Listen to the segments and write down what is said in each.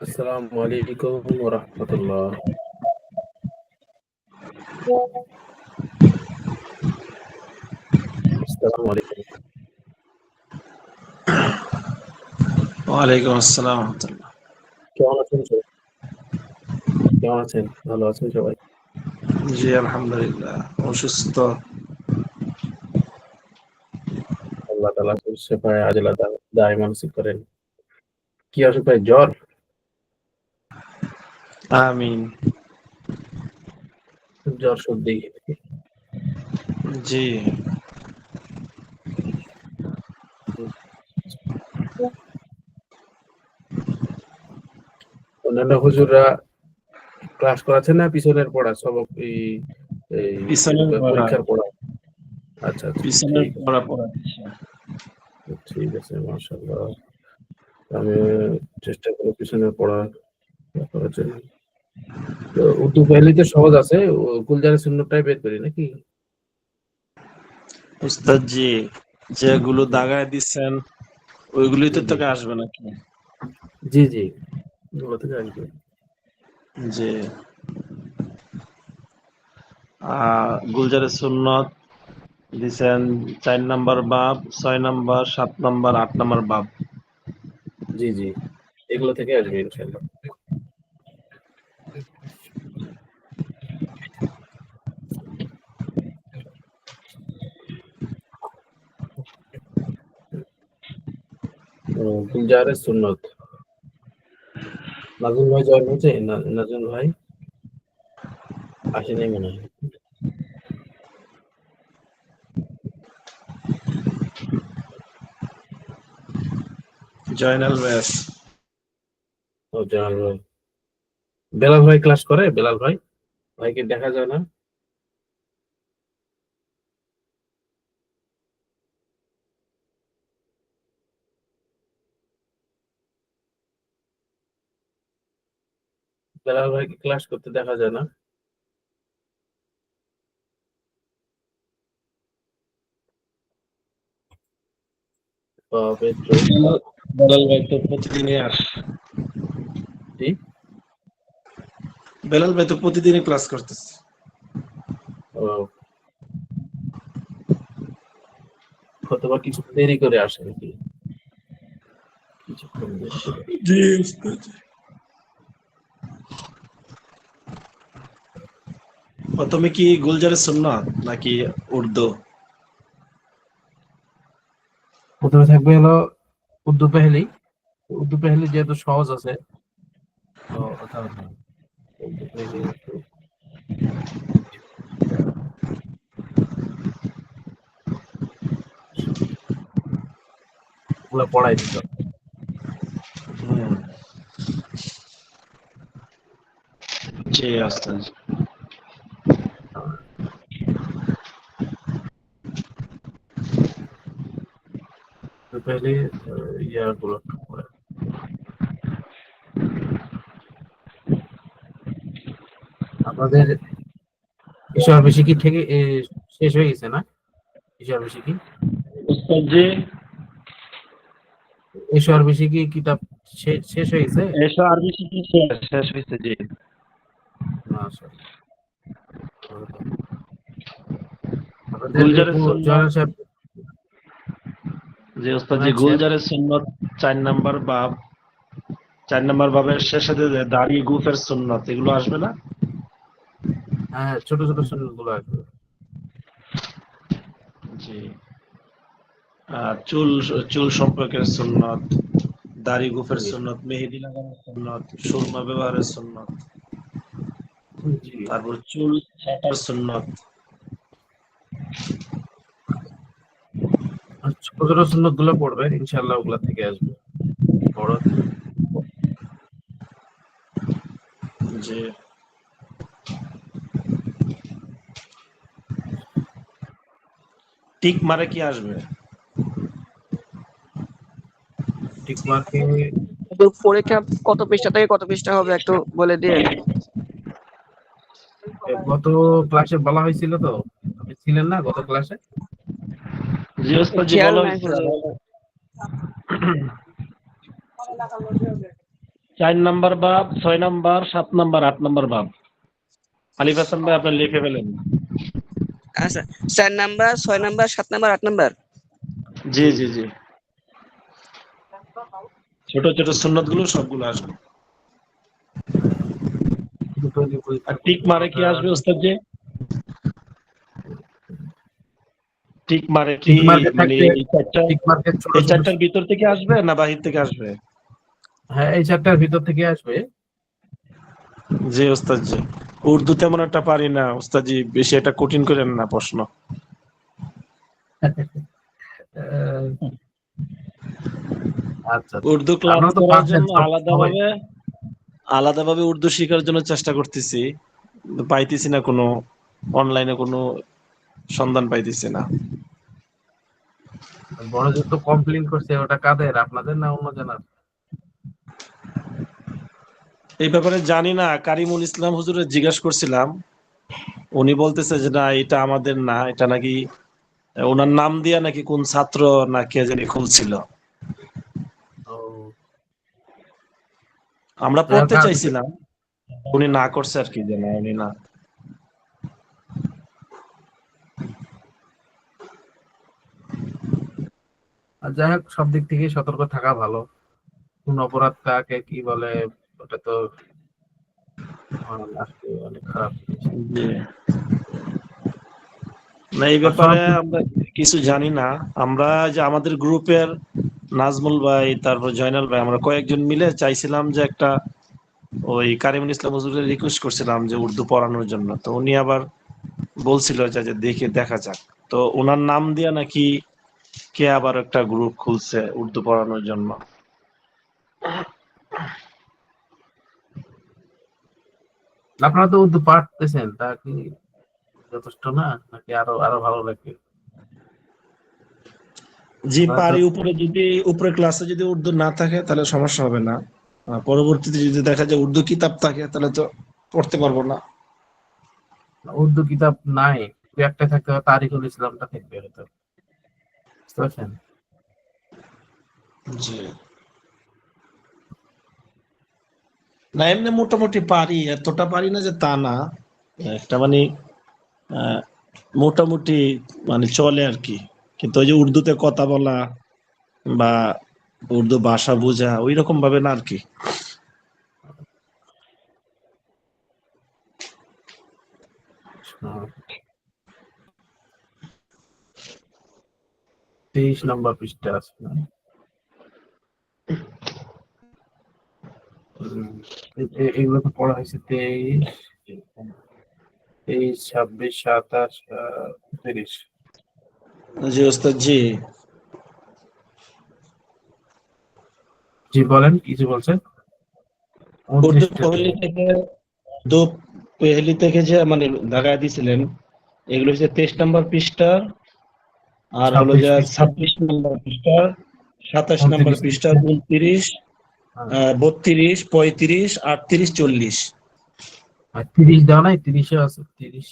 আসসালামু আলাইকুম ওয়া রাহমাতুল্লাহ। আসসালামু আলাইকুম। ওয়ালাইকুম আসসালাম রহমতুল্লাহ। কেমন আছেন সবাই? কেমন আছেন? ভালো আছেন সবাই? জি আলহামদুলিল্লাহ, অসুস্থ। আল্লাহ তাআলা শেফায়ে আজলা দাইমান নসিব করেন। কি অসুখ ভাই? জ্বর? আমিন। জ্বর সর্দি? জি। অন্যান্য হুজুররা ক্লাস করাচ্ছেন না পিছনের পড়া সবক এই পিছনের পড়া পরীক্ষার পড়া? আচ্ছা আচ্ছা, পিছনের ঠিক আছে, পড়া পড়াচ্ছে। ঠিক আছে, মাশাআল্লাহ। আমি চেষ্টা করব পিছনের পড়া করার জন্য। তো উর্দু পেহলিতে সহজ আছে, গুলজারে সুন্নতটাই বের করি নাকি? উস্তাদ জি, যেগুলো হুম, দাগায় দিচ্ছেন ওইগুলোই তো জি তোকে আসবে নাকি? জি জি, ওগুলো থেকে আসবে। যে গুলজারের সুন্নত দিছেন 4 নাম্বার বাব, 6 নাম্বার, 7 নাম্বার, 8 নাম্বার বাব। জি জি, এগুলো থেকে আসবে ইনশাল্লাহ। গুলজারে সুন্নত। নাজুল ভাই জয়েন হয়েছে? নাজুল ভাই আসে নাই মনে হয়। জয়নাল ব্যাস। ও জানাল ভাই। বেলাল ভাই ক্লাস করে? বেলাল ভাই, ভাইকে দেখা যায় না? বেলাল ভাইকে ক্লাস করতে দেখা যায় না? পবিত্র। বেলাল ভাই তো প্রতিদিনই জি, বেলাল ভাই তো প্রতিদিনই ক্লাস করতেছে। ও, হয়তোবা কিছু দেরি করে আসে নাকি, কিছুক্ষণ দেরি করে। জি উস্তাদ। তুমি কি গুলজারের সুন্নাত নাকি উর্দু? প্রথমে থাকবে হলো উর্দু পেহলি। উর্দু পেহলি যেহেতু সহজ আছে, তো ওটা উর্দু পেহলি একটু ওগুলো পড়াই দিত। হুম, জি ওস্তাদ। উর্দু পেহলি ইয়াগুলো পড়াই। আপনাদের বিষয় বেশি কি থেকে শেষ হয়ে গেছে না? বিষয় বেশি কি, ওস্তাদ জি, এশোয়ার বেশি কি কিতাব শেষ হয়ে গেছে? এসো আরবি শিখি শেষ শেষ হয়েছে জি। মাশাআল্লাহ, ভালো তো। আপনাদের গুলজারের সুন্নাত, জয়নাল সাহেব, যে ওস্তাদ জি জুনায়েদ সাহেব, গুলজারের সুন্নাত 4 নাম্বার বাব, 4 নাম্বার বাবের শেষে যে দাড়ি গুফের সুন্নাত এগুলো আসবে না? হ্যাঁ, ছোট ছোট সুন্নত গুলো আসবে। জি। আর চুল চুল সম্পর্কের সুন্নাত, দাড়ি গুফের জি সুন্নাত, মেহেদি লাগানোর সুন্নাত, সুরমা ব্যবহারের সুন্নাত, জি, তারপর চুল ছাঁটার সুন্নাত। আর ছোট ছোট সুন্নত গুলো পড়বে ইনশাআল্লাহ, ওগুলা থেকে আসবে। বড় জি। টিক মারে কি আসবে? টিক মার্কে তো পরীক্ষা কত পৃষ্ঠা থেকে কত পৃষ্ঠা হবে একটু বলে দিয়ে। গত ক্লাসে বলা হয়েছিল তো, আপনি ছিলেন না গত ক্লাসে? জি ওস্তাদ জি খেয়াল বলা নাই হয়েছে। হুজুর। 4 নাম্বার বাব, 6 নাম্বার, 7 নাম্বার, 8 নাম্বার বাব। আলিফ হাসান ভাই আপনি লিখে ফেলেন। আচ্ছা, 4 নাম্বার, 6 নাম্বার, 7 নাম্বার, 8 নাম্বার। জি জি জি, ছোট ছোট সুন্নত গুলো সবগুলো আসবে। দুটো বিপরীত আর টিক মারে কি আসবে ওস্তাদ জি? টিক মারে কি টিক মার্কে মানে থাকবে, এই চারটা, টিক মার্কের ছোট এই ছোট, চারটার ভিতর থেকে আসবে না বাহির থেকে আসবে? হ্যাঁ এই চারটার ভিতর থেকে আসবে। জি ওস্তাদ জি, উর্দু তেমন একটা পারি না ওস্তাদ জি, বেশি এটা কঠিন করেন না প্রশ্ন। আহ, আচ্ছা আচ্ছা। উর্দু ক্লাস আপনারা তো করার পারছেন জন্য সব সবাই। আলাদাভাবে উর্দু শেখার জন্য চেষ্টা করতেছি, কিন্তু পাইতেছি না, কোনো অনলাইনে কোনো সন্ধান পাইতেছি না। বড় যুদ্ধ কমপ্লেন করছে, ওটা কাদের, আপনাদের না অন্য জনের? এই ব্যাপারে জানি না, কারিমুল ইসলাম হুজুরের জিজ্ঞাসা করছিলাম, উনি বলতেছে যে না এটা আমাদের না, এটা নাকি ওনার নাম দিয়া নাকি কোন ছাত্র না কে জানি খুলছিল। ও, আমরা যাই হোক, পড়তে চাইছিলাম, উনি না করছে আর কি, যে না উনি না। আর যাই হোক, সব দিক থেকে সতর্ক থাকা ভালো। কোন অপরাধ কাকে কি বলে, ওটা তো আজকে অনেক খারাপ জিনিস। জি। না এই ব্যাপারে সব আমরা কিছু জানি না। আমরা যে আমাদের গ্রুপের নাজমুল ভাই, তারপর জয়নাল ভাই, আমরা কয়েকজন মিলে চাইছিলাম যে একটা ওই কারিমুল ইসলাম হুজুরের রিকোয়েস্ট করছিলাম যে উর্দু পড়ানোর জন্য, তো উনি আবার বলছিল যে দেখে দেখা যাক। তো ওনার নাম দিয়া নাকি কে আবার একটা গ্রুপ খুলছে উর্দু পড়ানোর জন্য। আপনারা তো উর্দু পারতেছেন, তা কি যথেষ্ট না, নাকি আরো আরো ভালো লাগবে? জি আপনারা তো পারি, উপরে যদি উপরে ক্লাসে যদি উর্দু না থাকে তাহলে সমস্যা হবে না, পরবর্তীতে যদি দেখা যায় উর্দু কিতাব থাকে তাহলে তো পড়তে পারবো না। উর্দু কিতাব নাই, দু একটা থাকতে হবে, তারিকুল ইসলামটা থাকবে হয়তো, বুঝতে পারছেন? জি না, এমনি মোটামুটি পারি, এতটা পারি না যে তা না, একটা মানে আহ, মোটামুটি মানে চলে আর কি। কিন্তু ওই যে উর্দুতে কথা বলা বা উর্দু ভাষা বোঝা ওই রকম ভাবে না আর কি। হুম, 23 নম্বর পৃষ্ঠা আছে না? এগুলো তো পড়া হয়েছে 23, 26, 27, 30। জি ওস্তাদ জি। জি বলেন, কিছু বলছেন? উর্দু 29টা পহেলি থেকে, উর্দু পহেলি থেকে যে মানে দাগায় দিছিলেন, এগুলো হচ্ছে 23 নম্বর পৃষ্ঠা, আর হলো 26 যে পৃষ্ঠা, 26 নম্বর পৃষ্ঠা, 27 নম্বর 29 পৃষ্ঠা, পৃষ্ঠা। 29, হ্যাঁ, 32, 35, 38, 40। আর 30 দেওয়া নাই, 30 আছে, 30,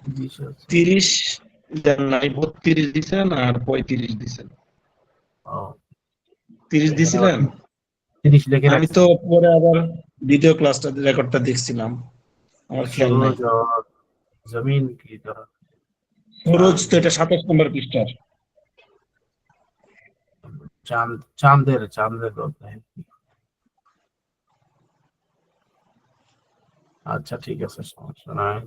30 আছে। 30 দেন নাই, 32 দিছেন আর 35 দিছেন। ও, 30 এখানে আবার দিছিলেন। 30 লিখে আমি রাখছি। তো পরে আবার ভিডিও ক্লাসটা রেকর্ডটা দেখছিলাম, আমার খেয়াল নাই। सूरज और जमीन की तरह ফরজ चांद তো এটা 27 নম্বর পৃষ্ঠার। चांद चांदेर चांदेर बोलते हैं। अच्छा ठीक है सर, समझ रहा है।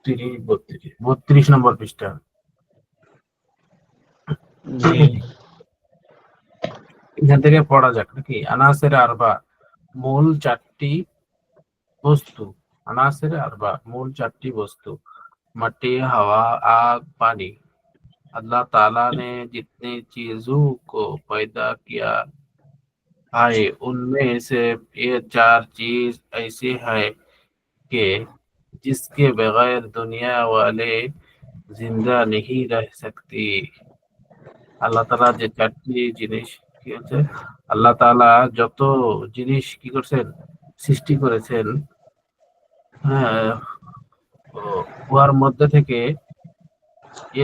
32 নম্বর পৃষ্ঠা। জি এখান থেকে পড়া যাক নাকি? আনাসের আরবা, মূল চারটি বস্তু। আনাসের আরবা, মূল চারটি বস্তু: मट्टी, हवा, आग, पानी। अल्लाह ताला ने जितनी चीजों को पैदा किया है, उनमें से ये चार चीज ऐसी है कि जिसके बगैर दुनिया वाले जिंदा नहीं रह सकती। আল্লাহ তাআলা যে চারটি জিনিস কি হচ্ছে, আল্লাহ তাআলা যত জিনিস কি করছেন, সৃষ্টি করেছেন, হ্যাঁ, উহার মধ্যে থেকে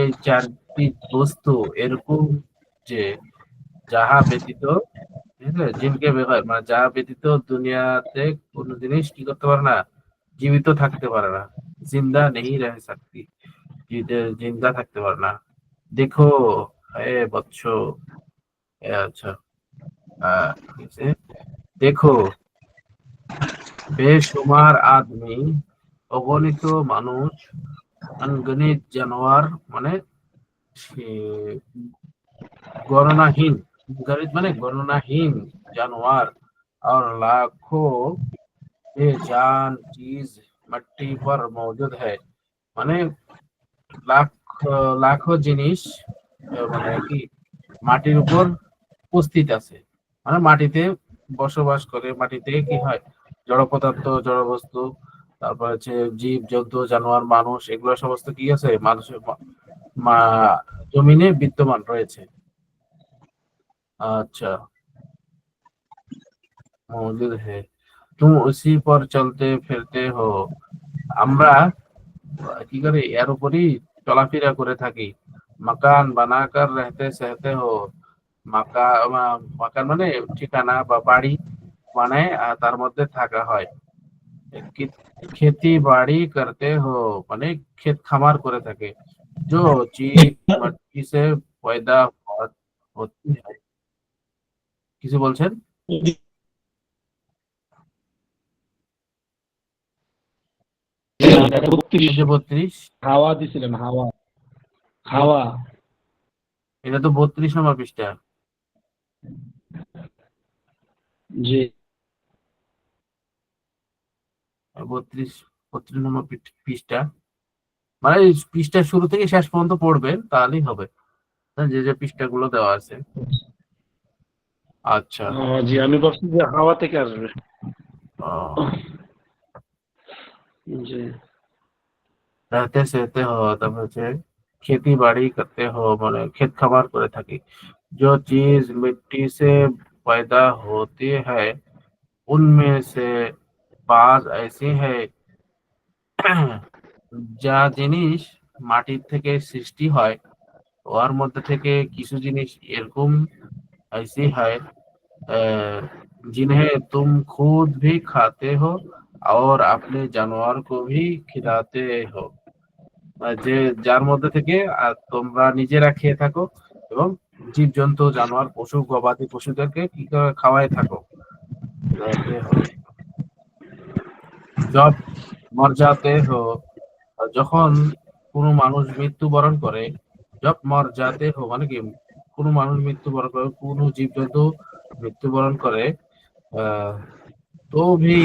এই চারটি বস্তু এরকম যে যাহা ব্যতীত, ঠিক আছে, জিনকে বেগর মানে যাহা ব্যতীত দুনিয়াতে কোনো জিনিস কি করতে পারে না, জীবিত থাকতে পারে না। জিন্দা নেই রহ সকতি, জিন্দা থাকতে পারে না। দেখো হে বৎস, আচ্ছা, ঠিক আছে, দেখো বেশুমার আদমি, অগণিত মানুষ, অনগণিত জানোয়ার মানে সে गणनाहीन, गणित माने गणनाहीन जानवर और लाखों बेजान चीज मिट्टी पर मौजूद है। মানে লাখ লাখো জিনিস মানে কি মাটির উপর উপস্থিত আছে, মানে মাটিতে বসবাস করে। মাটিতে কি হয়, জড় পদার্থ, জড় বস্তু, তারপর হচ্ছে জীব জন্তু জানোয়ার মানুষ, এগুলো সমস্ত কি আছে মানুষের জমিনে বিদ্যমান রয়েছে। अच्छा, मौजूद है, तुम उसी पर चलते फिरते हो। আমরা কি করি, এর উপরই চলাফেরা করে থাকি। মাকান বানাকার रहते सहते हो, মাকান মানে ঠিকানা বা বাড়ি, মানে তার মধ্যে থাকা হয়। खेती बाड़ी करते हो মানে ক্ষেত খামার করে থাকে। जो चीज मट्टी से पैदा होती है, কিছু বলছেন? এই যে 32, হাওয়া দিছিলেন, হাওয়া হাওয়া এটা তো 32 নম্বর পৃষ্ঠা। জি 32 নম্বর পৃষ্ঠা, মানে এই পৃষ্ঠার শুরু থেকে শেষ পর্যন্ত পড়বেন তাহলেই হবে, যে যে পৃষ্ঠাগুলো দেওয়া আছে। আচ্ছা, জি আমি ভাবছি যে হাওয়া থেকে আসবে। জি रहते सहते हो, তারপর হচ্ছে खेती बाड़ी करते हो মানে ক্ষেত খামার করে থাকি। जो चीज मिट्टी से पैदा होती है उनमें से बाज ऐसी है, যা জিনিস মাটির থেকে সৃষ্টি হয় ওর মধ্যে থেকে কিছু জিনিস এরকম ऐसी है जिन्हें तुम खुद भी खाते हो और अपने जानवर को भी खिलाते हो। যে যার মধ্যে থেকে তোমরা নিজেরা খেয়ে থাকো এবং জীবজন্তু জানোয়ার পশু গবাদি পশুদেরকে কি করে খাওয়াই থাকো। खिलाते हो। जब मर जाते हो, যখন কোনো মানুষ মৃত্যুবরণ করে, জব মর জাতে হো মানে কি কোনো মানুষ মৃত্যুবরণ করে, কোনো জীবজন্তু মৃত্যুবরণ করে, আহ, তো ভি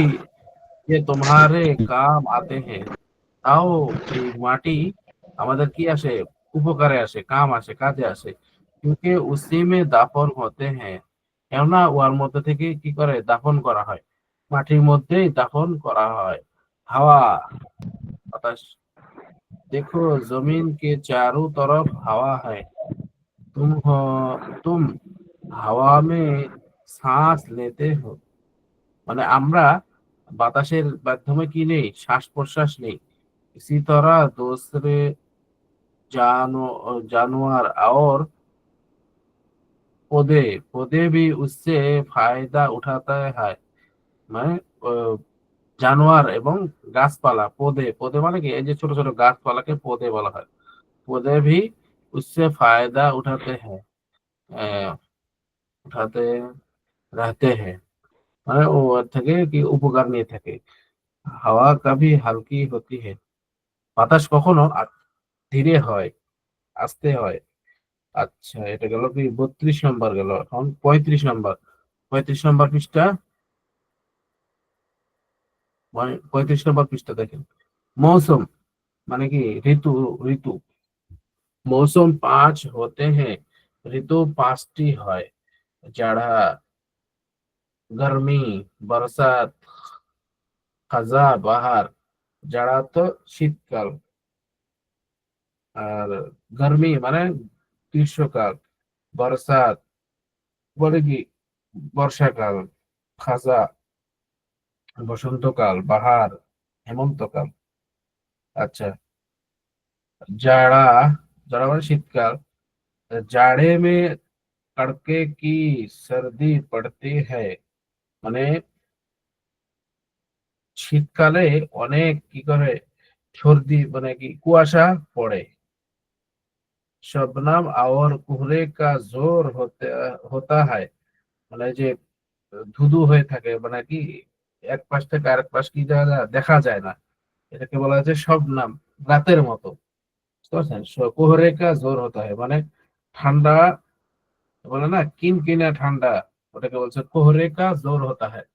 ये तुम्हारे काम आते हैं, তাও এই মাটি আমাদের কি আসে, উপকারে আসে, কাম আসে, কাজে আসে। क्योंकि उसी में দাফন হতে हैं, কেননা ওর মধ্যে থেকে কি করে দাফন করা হয়, মাটির মধ্যেই দাফন করা হয়। হাওয়া বাতাস, देखो जमीन के चारों तरफ हवा है, तुम हवा में सांस लेते हो, মানে আমরা বাতাসের মাধ্যমে কি নেই, শ্বাস প্রশ্বাস নেই। इसी तरह दूसरे जानवर और पौधे पौधे भी उससे फायदा उठाता है, মানে জানোয়ার এবং গাছপালা, পদে পদে মানে কি এই যে ছোট ছোট গাছপালাকে পদে বলা হয়। पौधे भी उससे फायदा उठाते हैं, उठाते रहते हैं, মানে ও ওর থেকে কি উপকার নিয়ে থাকে। হাওয়া কবি হালকি হতি है, বাতাস কখনো ধীরে হয়, আস্তে হয়। আচ্ছা, এটা গেল কি 32 নম্বর গেল। এখন 35 নম্বর, 35 নম্বর পৃষ্ঠা, 35 নম্বর পৃষ্ঠা দেখেন। মৌসুম মানে কি ঋতু, ঋতু। মৌসুম 5 হতে हैं, ঋতু 5টি হয়। জাড়া, गर्मी, बरसात, খাজা, বাহার। যারা তো শীতকাল, আর গরমি মানে গ্রীষ্মকাল, বরসাত বলে কি বর্ষাকাল, খাজা বসন্তকাল, বাহার হেমন্তকাল। আচ্ছা, যারা যারা মানে শীতকাল, জাড়ে মে কড়কে কি সর্দি পড়তে হ্যায়, মানে শীতকালে অনেক কি করে সর্দি মানে কি কুয়াশা পড়ে। शबनम और कोहरे का जोर होता है, মানে যে ধুধু হয়ে থাকে, মানে কি এক পাশ থেকে আরেক পাশ কি দেখা যায় না, এটাকে বলা হচ্ছে শবনম, রাতের মতো। বুঝতে পারছেন? কোহরে কা জোর হতা হয় মানে ঠান্ডা, বলে না কিনকিনা ঠান্ডা, ওটাকে বলছে কোহরে কা জোর হতা হয়,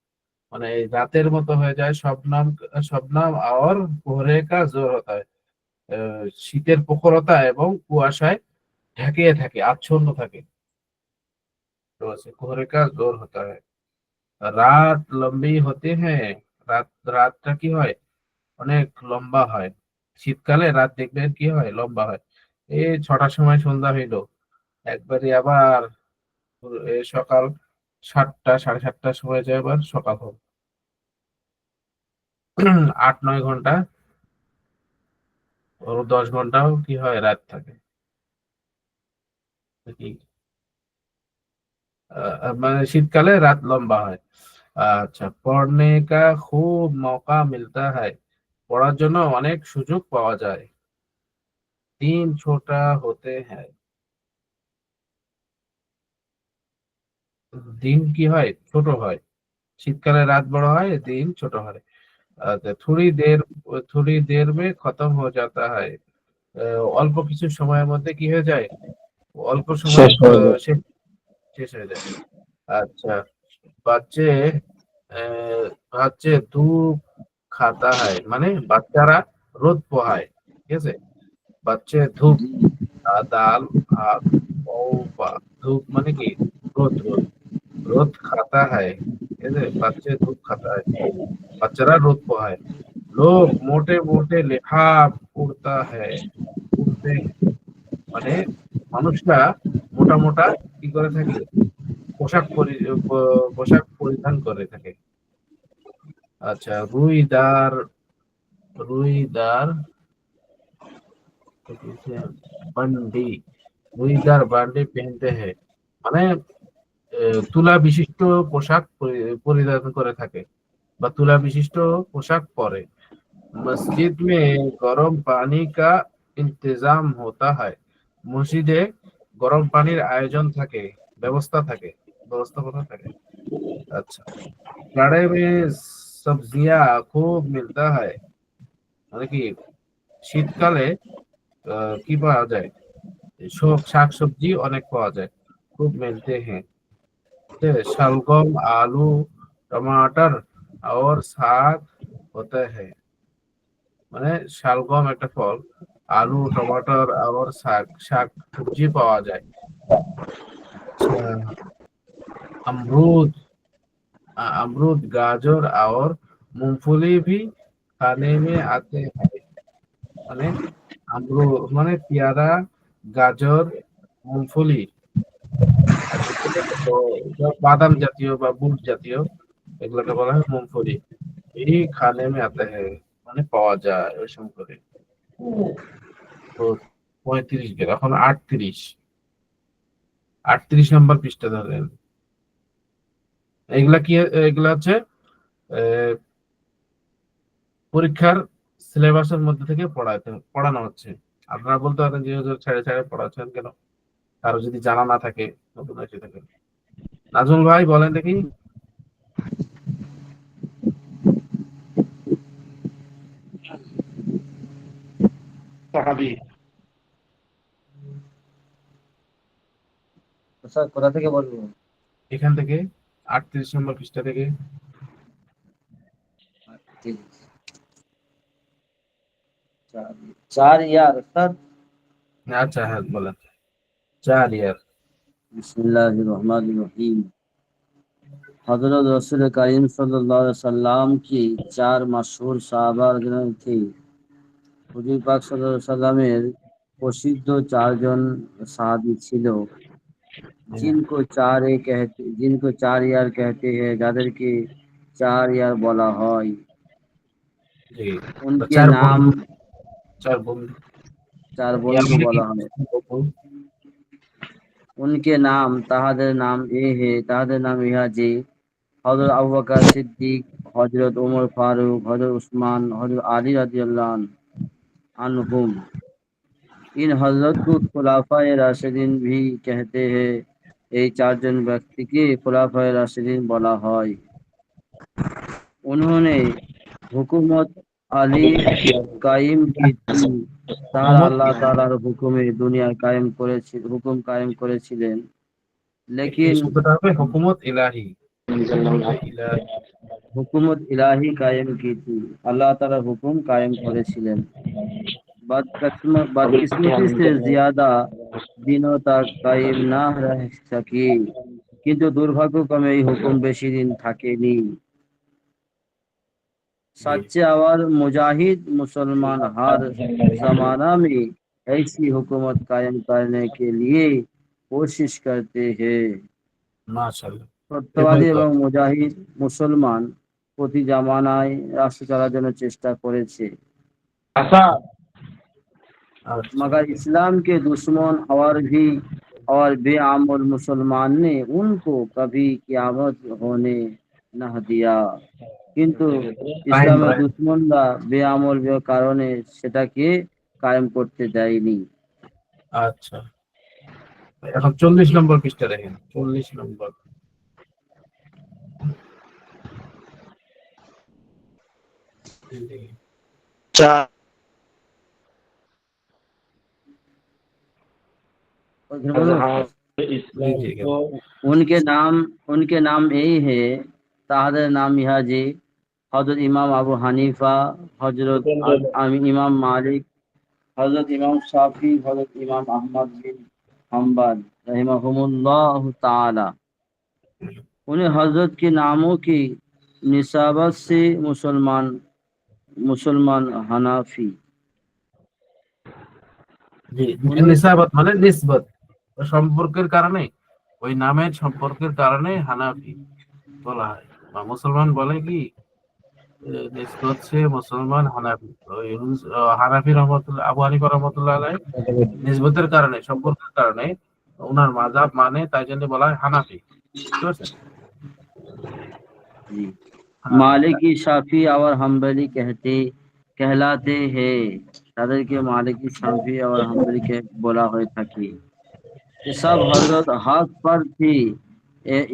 মানে এই রাতের মতো হয়ে যায়। শবনম, শবনম আর কোহরে কা জোর হতা হয়, শীতের প্রখরতা এবং কুয়াশায় ঢেকে থাকে, আচ্ছন্ন থাকে। তো কোহরে কা জোর হতা হয়। রাত লম্বি হতে হ্যাঁ, রাতটা কি হয়, অনেক লম্বা হয়। শীতকালে রাত দেখবেন কি হয়, লম্বা হয়। এই 6টার সময় সন্ধ্যা হইলো, একবারে আবার সকাল 7টা 7:30টার সময় যায় আবার সকাল হবে। 8-9 ঘন্টা ও 10 ঘন্টাও কি হয়, রাত থাকে। কি মানে শীতকালে রাত লম্বা হয়। আচ্ছা, পড়নে কা খুব মৌকা মিলতা है, পড়ার জন্য অনেক সুযোগ পাওয়া যায়। দিন ছোটা হতে হ্যায়, দিন কি হয়, ছোট হয়। শীতকালে রাত বড় হয়, দিন ছোট হয়। আচ্ছা, থোড়ি দের মে খতম হো যাতা হয়, অল্প কিছু সময়ের মধ্যে কি হয়ে যায়, অল্প সময় শেষ হয়ে যায়। শেষ শেষ হয়ে যায়। আচ্ছা, বাচ্চে বাচ্চে ধূপ খাতা হয়, মানে বাচ্চারা রোদ পোহায়। ঠিক আছে, বাচ্চে ধূপ, দাল ভাত ও ধূপ মানে কি রোদ, রোদ রোদ খাতা হয়। ঠিক আছে, বাচ্চে ধূপ খাতা হয়, বাচ্চারা রোদ পোহায়। লোক মোটে মোটে লিফাফ উড়তা হ্যায়, উড়তে মানে মানুষরা মোটা মোটা কি করে থাকে, পোশাক পরিধান করে থাকে। আচ্ছা, রুইদার বান্ডি, রুইদার বান্ডি পেহেনতে হ্যায়, মানে তুলা বিশিষ্ট পোশাক পরিধান করে থাকে, বা তুলা বিশিষ্ট পোশাক পরে। মসজিদ মে গরম পানি কা ইন্তজাম হতা হয়, মসজিদে গরম পানির আয়োজন থাকে, ব্যবস্থা থাকে, ব্যবস্থাপনা থাকে। আচ্ছা, जाड़े में सब्जियां খুব মিলতা হয়, মানে কি শীতকালে কি পাওয়া যায়, সব শাকসবজি অনেক পাওয়া যায়, খুব মিলতে হ্যাঁ। शलगम आलू टमाटर और साग होते हैं, মানে শালগম একটা ফল, আলু টমাটোর আর শাক শাক সবজি পাওয়া যায়। আচ্ছা, अमरूद अमरूद गाजर और मूंगफली भी खाने में आते हैं, মানে মানে পেয়ারা, গাজর, মুংফলি, আর মুংফলি বাদাম জাতীয় বা বুট জাতীয়, এগুলোকে বলা হয় মুংফলি। এই খানে মে আতে হ্যায়, মানে পাওয়া যায় ওই সময় করে। তো 35 গেল, এখন 38 নম্বর পৃষ্ঠা ধরেন। এগুলা কি, এগুলা হচ্ছে আহ, পরীক্ষার সিলেবাসের মধ্যে থেকে পড়ানো হচ্ছে। আপনারা বলতে পারেন যে হুজুর ছেড়ে ছেড়ে পড়াচ্ছেন কেন, কারো যদি জানা না থাকে, নতুন এসে থাকে। নাজমুল ভাই বলেন দেখি। সাহাবি। স্যার কোথা থেকে বলবো? এখান থেকে 38 নম্বর পৃষ্ঠা থেকে। ঠিক আছে। চার ইয়ার স্যার। আচ্ছা, হ্যাঁ বলেন। 4 ইয়ার। बिस्मिल्लाहिर रहमानिर रहीम। हजरत रसूल करीम सल्लल्लाहु अलैहि वसल्लम की 4 मशहूर साहबा थे। হুজুর পাক সাল্লাল্লাহু আলাইহি সাল্লামের প্রসিদ্ধ 4 জন সাহাবী ছিল, जिनको 4 यार कहते हैं, যাদেরকে 4 यार বলা হয়। জি, उनके চার नाम বন্ধু, 4 বন্ধু। চার বোনকে বলা হয়। उनके नाम তাহাদের নাম এ হে তাহাদের নাম ইহা যে হযরত আবু বকর সিদ্দিক, হযরত ওমর ফারুক, হযরত উসমান, হযরত আলী রাদিয়াল্লাহু अनहुम। इन हजरत को खुलाफाए राशिदीन भी कहते हैं। এই চারজন ব্যক্তিকে খুলাফায়ে রাশিদিন বলা হয়। उन्होंने हुकूमत अली कायम की थी। তারা আল্লাহ তাআলার হুকুমে দুনিয়া কায়েম করেছিল, হুকুম কায়েম করেছিলেন। এই লেকিন শব্দটা হবে হুকুমত ইলাহি। হুকুমতে ইলাহি। হুকুমত ইলাহি কায়েম की थी। আল্লাহ তাআলার হুকুম কায়েম করেছিলেন। बदकिस्मती से ज्यादा दिनों तक कायम ना रह सकी। কিন্তু দুর্ভাগ্যক্রমে এই হুকুম বেশি দিন থাকেনি। सच्चे और मुजाहिद मुसलमान हर जमाना में ऐसी हुकूमत कायम करने के लिए कोशिश करते हैं। মাশাআল্লাহ। সত্যবাদী এবং মুজাহিদ মুসলমান প্রতি জামানায় রাষ্ট্র চালার জন্য চেষ্টা করেছে। আচ্ছা, मगर इस्लाम के दुश्मन और बेअमल मुसलमान ने उनको कभी क़यामत होने न दिया। কিন্তু ইসলামের দুশমনরা বেআমল কারণে সেটাকে কায়েম করতে দেয়নি। আচ্ছা, এখন 40 নম্বর পৃষ্ঠা দেখেন। 40 নম্বর। চার उनके नाम यही है তাহাদের নাম ইহা যে হযরত ইমাম আবু হানিফা, হযরত ইমাম মালিক, হযরত ইমাম শাফি, হযরত ইমাম আহমদ বিন হাম্বল रहमहुमुल्लाह ताला। उन्हें हजरत के नामों की निसाबत से मुसलमान हनाफी। জি, নিসাবত মানে নিসবত, সম্পর্কের কারণে, ওই নামের সম্পর্কের কারণে হানাফি বলা হয়, বা মুসলমান বলে কি নিসবত সে মুসলমান হানাফি। ওই হানাফি রহমতুল্লাহ, আবু হানিফা রহমতুল্লাহ আলাইহি নিসবতের কারণে, সম্পর্কের কারণে ওনার মাযহাব মানে, তাই জন্য বলা হয় হানাফি। ঠিক আছে? मालिकी शाफी और हम्बली कहलाते हैं। তাদেরকে মালিকি শাফি और हम्बली के বলা হয়ে থাকে। ये सब हजरत हक पर थी।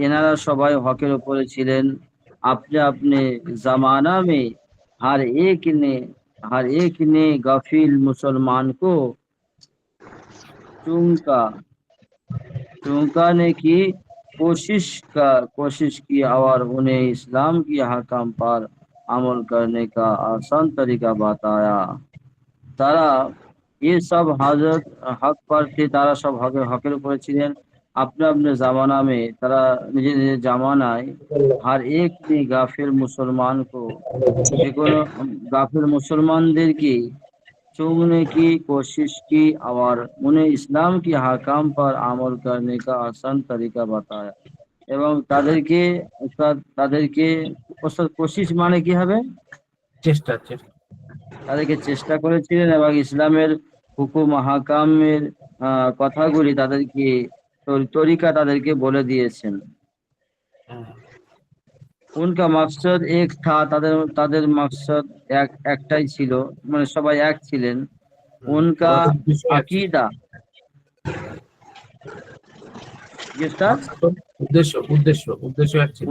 এনারা সবাই হকের উপরে ছিলেন। अपने अपने जमाना में हर एक ने गफिल मुसलमान को चूकाने की कोशिश की और उन्हें इस्लाम की हकाम पर अमल करने का आसान तरीका बताया। তারা ये सब हजरत हक पर थे। তারা সব হকের উপরে ছিলেন। अपने अपने जमाना में তারা নিজের নিজের জামানায় हर एक ने गाफिल मुसलमान को যে কোনো গাফিল মুসলমানদেরকে चूमने की कोशिश की और उन्हें इस्लाम की हकाम पर अमल करने का आसान तरीका बताया। এবং তাদেরকে কোশিশ মানে কি হবে? চেষ্টা। তাদেরকে চেষ্টা করেছিলেন এবং ইসলামের হুকুম হাকামের কথাগুলি তাদেরকে তরিকা তাদেরকে বলে দিয়েছেন। उनका मकसद एक था। তাদের মকসদ একটাই ছিল, মানে সবাই এক ছিলেন। उनका अकीदा উদ্দেশ্য এক ছিল।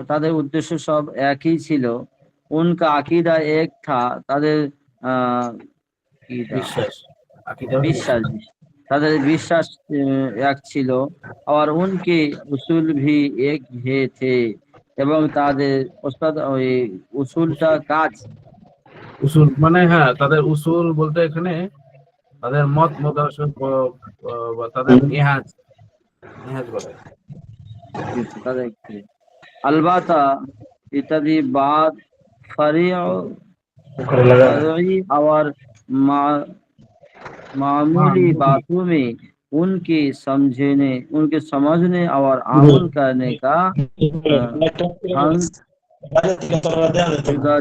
তাদের উদ্দেশ্য সব একই ছিল। उनका अकीदा एक था। তাদের বিশ্বাস এক ছিল। और उनके उसूल भी एक ही थे। এবং তাদের ওই উসুলটা কাজ। উসুল মানে, হ্যাঁ, তাদের উসুল বলতে এখানে তাদের মত মতাদর্শ বা তাদের নিহাজ বলে। তাদের अलबत्ता इत्यादि बात फरी और मामूली बातों में उनके समझने और अमल करने का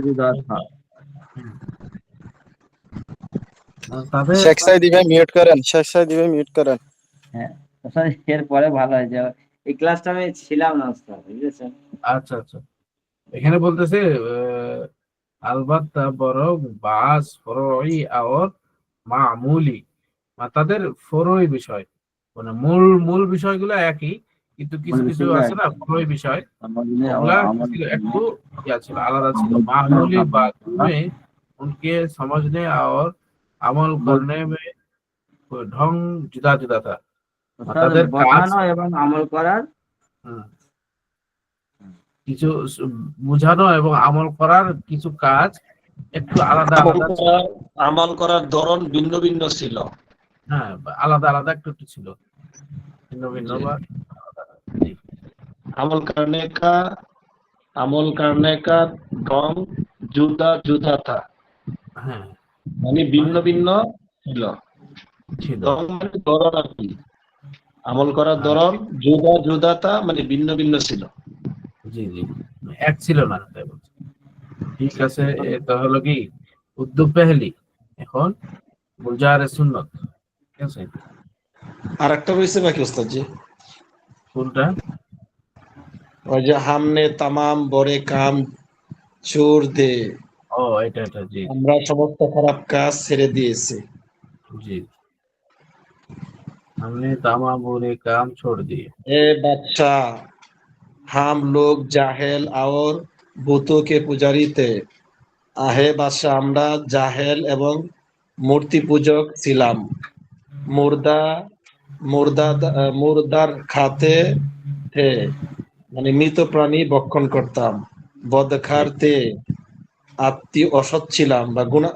जुदा था। তাদের শেখ সাইদি ভাই মিউট করেন, শেখ সাইদি ভাই মিউট করেন। হ্যাঁ ওস্তাদ, এরপরে ভালো হয় যে এই ক্লাসটা আমি ছিলাম না ওস্তাদ, বুঝেছেন? আচ্ছা আচ্ছা, এখানে বলতেছে আলবাত্তা বরং বাস ফরই আর মামুলি, তাদের ফরই বিষয়, মানে মূল মূল বিষয়গুলো একই, কিন্তু কিছু কিছু আছে না ফরই বিষয়, ওগুলা একটু ইয়া ছিল, আলাদা ছিল। मामूली बातों में उनके समझने और अमल करने में कोई ढंग जुदा जुदा था। তাদের কাজ বোঝানো এবং আমল করার হুম, কিছু বোঝানো এবং আমল করার কিছু কাজ একটু আলাদা আলাদা ছিল। আমল করার ধরন ভিন্ন ভিন্ন ছিল। হ্যাঁ, আলাদা আলাদা একটু একটু ছিল, ভিন্ন ভিন্ন বা আলাদা। জি। আমল करने का ढंग जुदा जुदा था, হ্যাঁ মানে ভিন্ন ভিন্ন ছিল। ছিল। ঢং মানে ধরন আর কি, আমল করার ধরন জুদা জুদা তা মানে ভিন্ন ভিন্ন ছিল। জি জি, এক ছিল না, তাই বলছি। ঠিক আছে, এটা হলো কি উর্দু পেহলি। এখন গুলজারে সুন্নত, ঠিক আছে। আর একটা রয়েছে বাকি ওস্তাদ জি, কোনটা? ওই যে হামনে তামাম বড়ে কাম চোর দে, ও এটা এটা, জি আমরা সমস্ত খারাপ কাজ ছেড়ে দিয়েছি। জি, हमने तमाम बुरे काम छोड़ दिए। ए बच्चा हम लोग जाहेल और भूतों के पुजारी थे। আহে বাদশা, আমরা জাহেল এবং মূর্তি পূজক ছিলাম। মুর্দা মুর্দা মুর্দার খাতে থে, মানে মৃত প্রাণী ভক্ষণ করতাম। বদখার তে, আত্মীয় অসৎ ছিলাম বা গুণা।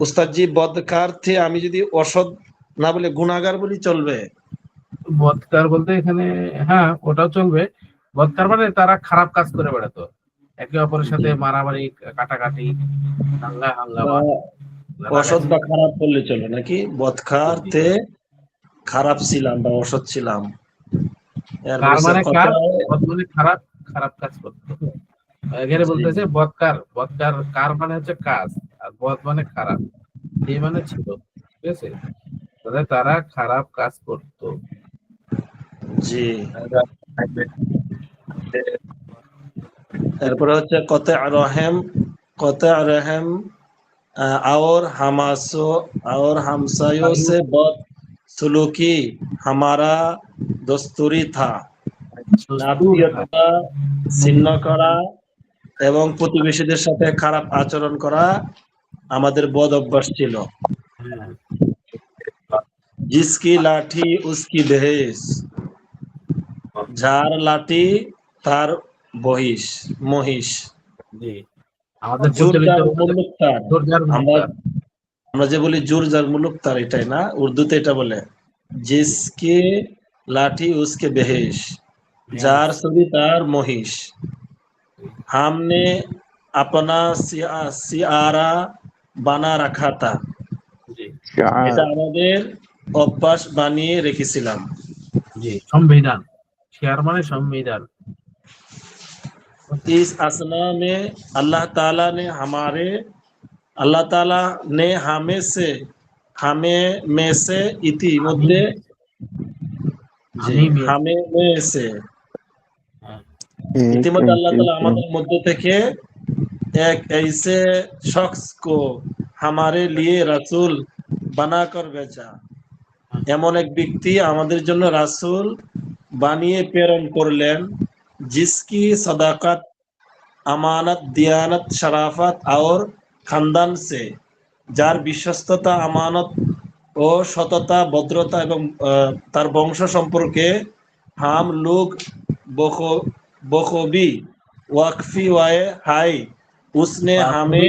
উস্তাদজি বদখার থে, আমি যদি অসৎ না বলে গুনাহগার বলি চলবে? বদকার বলতে এখানে হ্যাঁ ওটাও চলবে। বদকার মানে তারা খারাপ কাজ করে বেড়াতো, একে অপরের সাথে মারামারি, কাটাকাটি, দাঙ্গা হাঙ্গামা, অসৎ বা খারাপ বললে চলে নাকি? বদখার তে খারাপ ছিলাম বা অসৎ ছিলাম। কার মানে কার, বদ মানে খারাপ, খারাপ কাজ করতো। এখানে বলতেছে বদকার, বদকার কার মানে হচ্ছে কাজ, আর বদ মানে খারাপ, এই মানে ছিল, ঠিক আছে। তাহলে তারা খারাপ কাজ করতো। জি। এরপরে হচ্ছে কতে রহেম और हमसायों से बद सुलूकी हमारा दस्तूरी था। আত্মীয়তা ছিন্ন করা এবং প্রতিবেশীদের সাথে খারাপ আচরণ করা আমাদের বদ অভ্যাস ছিল। হ্যাঁ, जिसकी लाठी उसकी दहेज, যার লাঠি তার মহিষ। জি, আমাদের জোর প্রচলিত যার মুলুক তার, জোরজার আমরা মুক্তার। আমরা যে বলি জোর যার মুলুক তার, এটাই না? উর্দুতে এটা বলে জিসকে লাঠি উসকে বেহেশ, যার ছবি তার মহিষ। हमने अपना सियारा বানা রাখা था, জি এটা আমাদের অভ্যাস বানিয়ে রেখেছিলাম। জি, সংবিধান, শেয়ার মানে সংবিধান। इस असना में अल्लाह ताला ने हमें में से ইতিমধ্যে ইতিমধ্যে আল্লাহ তাআলা আমাদের মধ্য থেকে এক ऐसे शख्स को हमारे लिए रसूल बनाकर भेजा, এমন এক ব্যক্তি আমাদের জন্য রাসূল বানিয়ে প্রেরণ করলেন। जिसकी सदाकत আমানত দিয়ানত শরাফত और খানদান से, যার বিশ্বস্ততা, আমানত ও সততা, ভদ্রতা এবং তার বংশ সম্পর্কে হাম লোক বখবি ওয়াকফি ওয়ায়ে হাই उसने हमें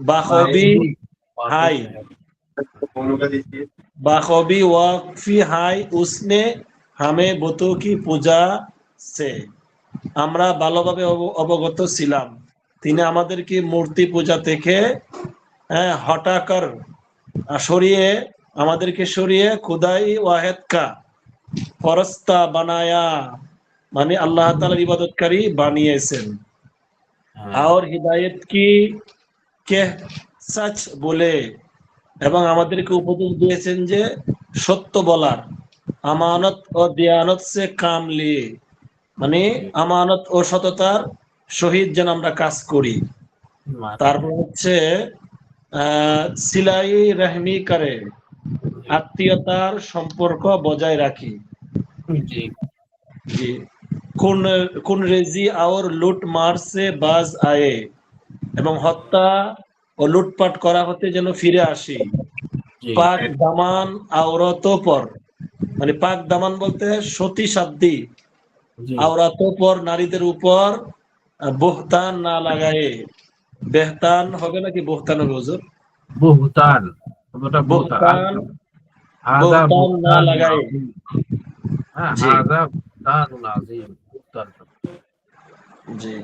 बाखबी हाय बाखबी ওয়াকফি হাই उसने हमें बुतों की पूजा से, আমরা ভালোভাবে অবগত ছিলাম তিনি আমাদেরকে মূর্তি পূজা থেকে হটাকর সরিয়ে, আমাদেরকে সরিয়ে খুদাই ওয়াহেদ কা ফরস্তা বানায়া, মানে আল্লাহ তাআলার ইবাদতকারী বানিয়েছেন। और हिदायत की के सच बोले, এবং আমাদেরকে উপদেশ দিয়েছেন যে সত্য বলার, আমানত ও দিয়ানত সে কাম লিয়ে, মানে আমানত ও সততার সহিত যেন আমরা কাজ করি। তারপর হচ্ছে সিলাই রহমি করে, আত্মীয়তার সম্পর্ক বজায় রাখি। জি জি। কোন কোন রেজি আর লুট মার সে বাজ আয়ে, এবং হত্যা ও লুটপাট করা হতে যেন ফিরে আসি। জি পাক দামান আওরাতোं পর, মানে পাক দামান বলতে সতী সাধ্বী, জি আওরাতোं পর নারীদের উপর বহতান না লাগায়ে। বেহতান হবে নাকি বহতান হবে হুজুর? বুহতান, ওটা বুহতান, বহতান, হাদা বহতান না বুহতান লাগায়ে। আযীম। হ্যাঁ, জি হাদা বুহতানুন আযীম, বুহতান। জি।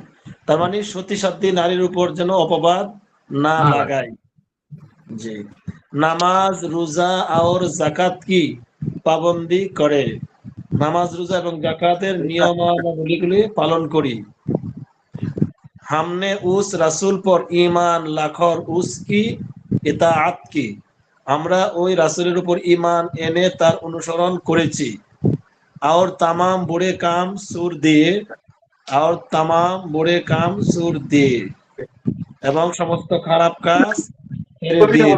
তার মানে সতী সাধ্বী নারীর উপর যেন অপবাদ না না লাগে। লাগায়। জি। নামাজ রোজা আর জাকাত কি পাবন্দি করে, নামাজ রোজা এবং জাকাতের নিয়মাবলীগুলি পালন করি। हमने उस रसूल पर ईमान लाखर उसकी इताअत की, আমরা ওই রাসূলের উপর ঈমান এনে তার অনুসরণ করেছি। और तमाम बुरे काम सूर दिए, और तमाम बुरे काम सूर दिए, এবং সমস্ত খারাপ কাজ ছেড়ে দিয়ে।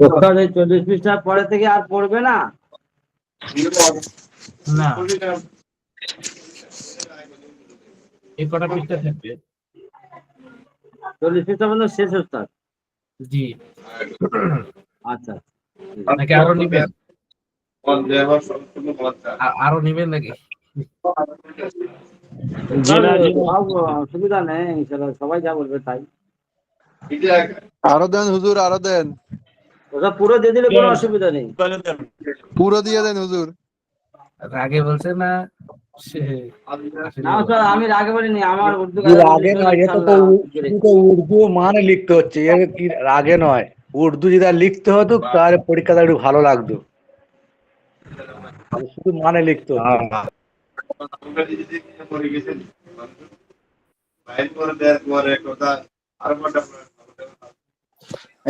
ওস্তাদ এই 40 পৃষ্ঠার পরে থেকে আর পড়বে না? না, এই কটা পৃষ্ঠা থাকবে। 40 পৃষ্ঠা পর্যন্ত শেষ ওস্তাদ? জি। আচ্ছা নাকি আরো নিবেন? আরো নিবেন নাকি? জি না, জি না। সব অসুবিধা নেই, ইনশাআল্লাহ সবাই যা বলবে তাই। আরো দেন হুজুর, আরো দেন, ওটা পুরো দিয়ে দিলে কোনো অসুবিধা নেই। পুরো দিয়ে দেন হুজুর। আগে বলছে না না ওস্তাদ, আমি রাগে বলিনি, আমার উর্দু ये रागे नয়, ये तो উর্দু মানে লিখতে হচ্ছে, এর কি রাগে নয়। উর্দু যদি লিখতে হতো তাহলে পরীক্ষাটা একটু ভালো লাগতো, শুধু মানে লিখতে হচ্ছে।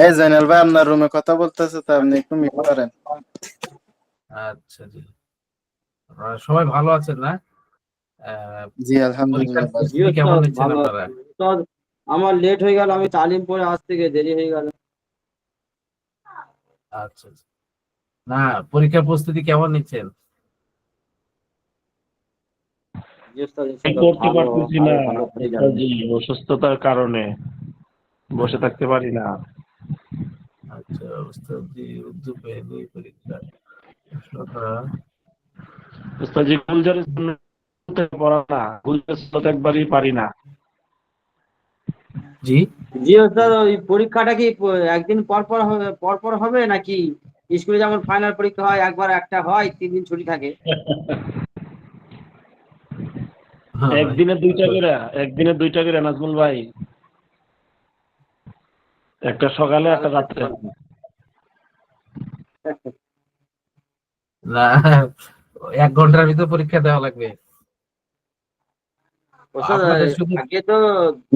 এই জাইনাল ভাই আপনার রুমে কথা বলতেছে, তো আপনি একটু মিউট করেন। আচ্ছা জি। সবাই ভালো আছেন না? জি আলহামদুলিল্লাহ। পরীক্ষার প্রস্তুতি কেমন নিচ্ছেন ভালো আপনারা? ওস্তাদ, আমার লেট হয়ে গেল, আমি তালিম পড়ে আজ থেকে দেরি হয়ে গেল। আচ্ছা আচ্ছা। না, পরীক্ষার প্রস্তুতি কেমন নিচ্ছেন? জি ওস্তাদ, ইনশাআল্লাহ করতে ভালো, পারতেছি না আরো ভালো হয়ে যাবে। জি, অসুস্থতার কারণে বসে থাকতে পারি না। আচ্ছা, ওস্তাদ জি, উর্দু পেহলি পরীক্ষা উস্তাদ জি, গুলজারের সুন্নাতে পড়া না, গুলজার সুন্নাত একবারই পারি না। জি। জি ওস্তাদ, ওই পরীক্ষাটা কি একদিন পর পর হবে নাকি স্কুলে যেমন ফাইনাল পরীক্ষা হয় একবার একটা হয়, 3 দিন ছুটি থাকে? একদিনে দুইটা করে নাজমুল ভাই, একটা সকালে একটা রাত্রে। না, 1 ঘন্টার ভিতর পরীক্ষা দেওয়া লাগবে। ওস্তাদ আপনাদের শুধু আগে তো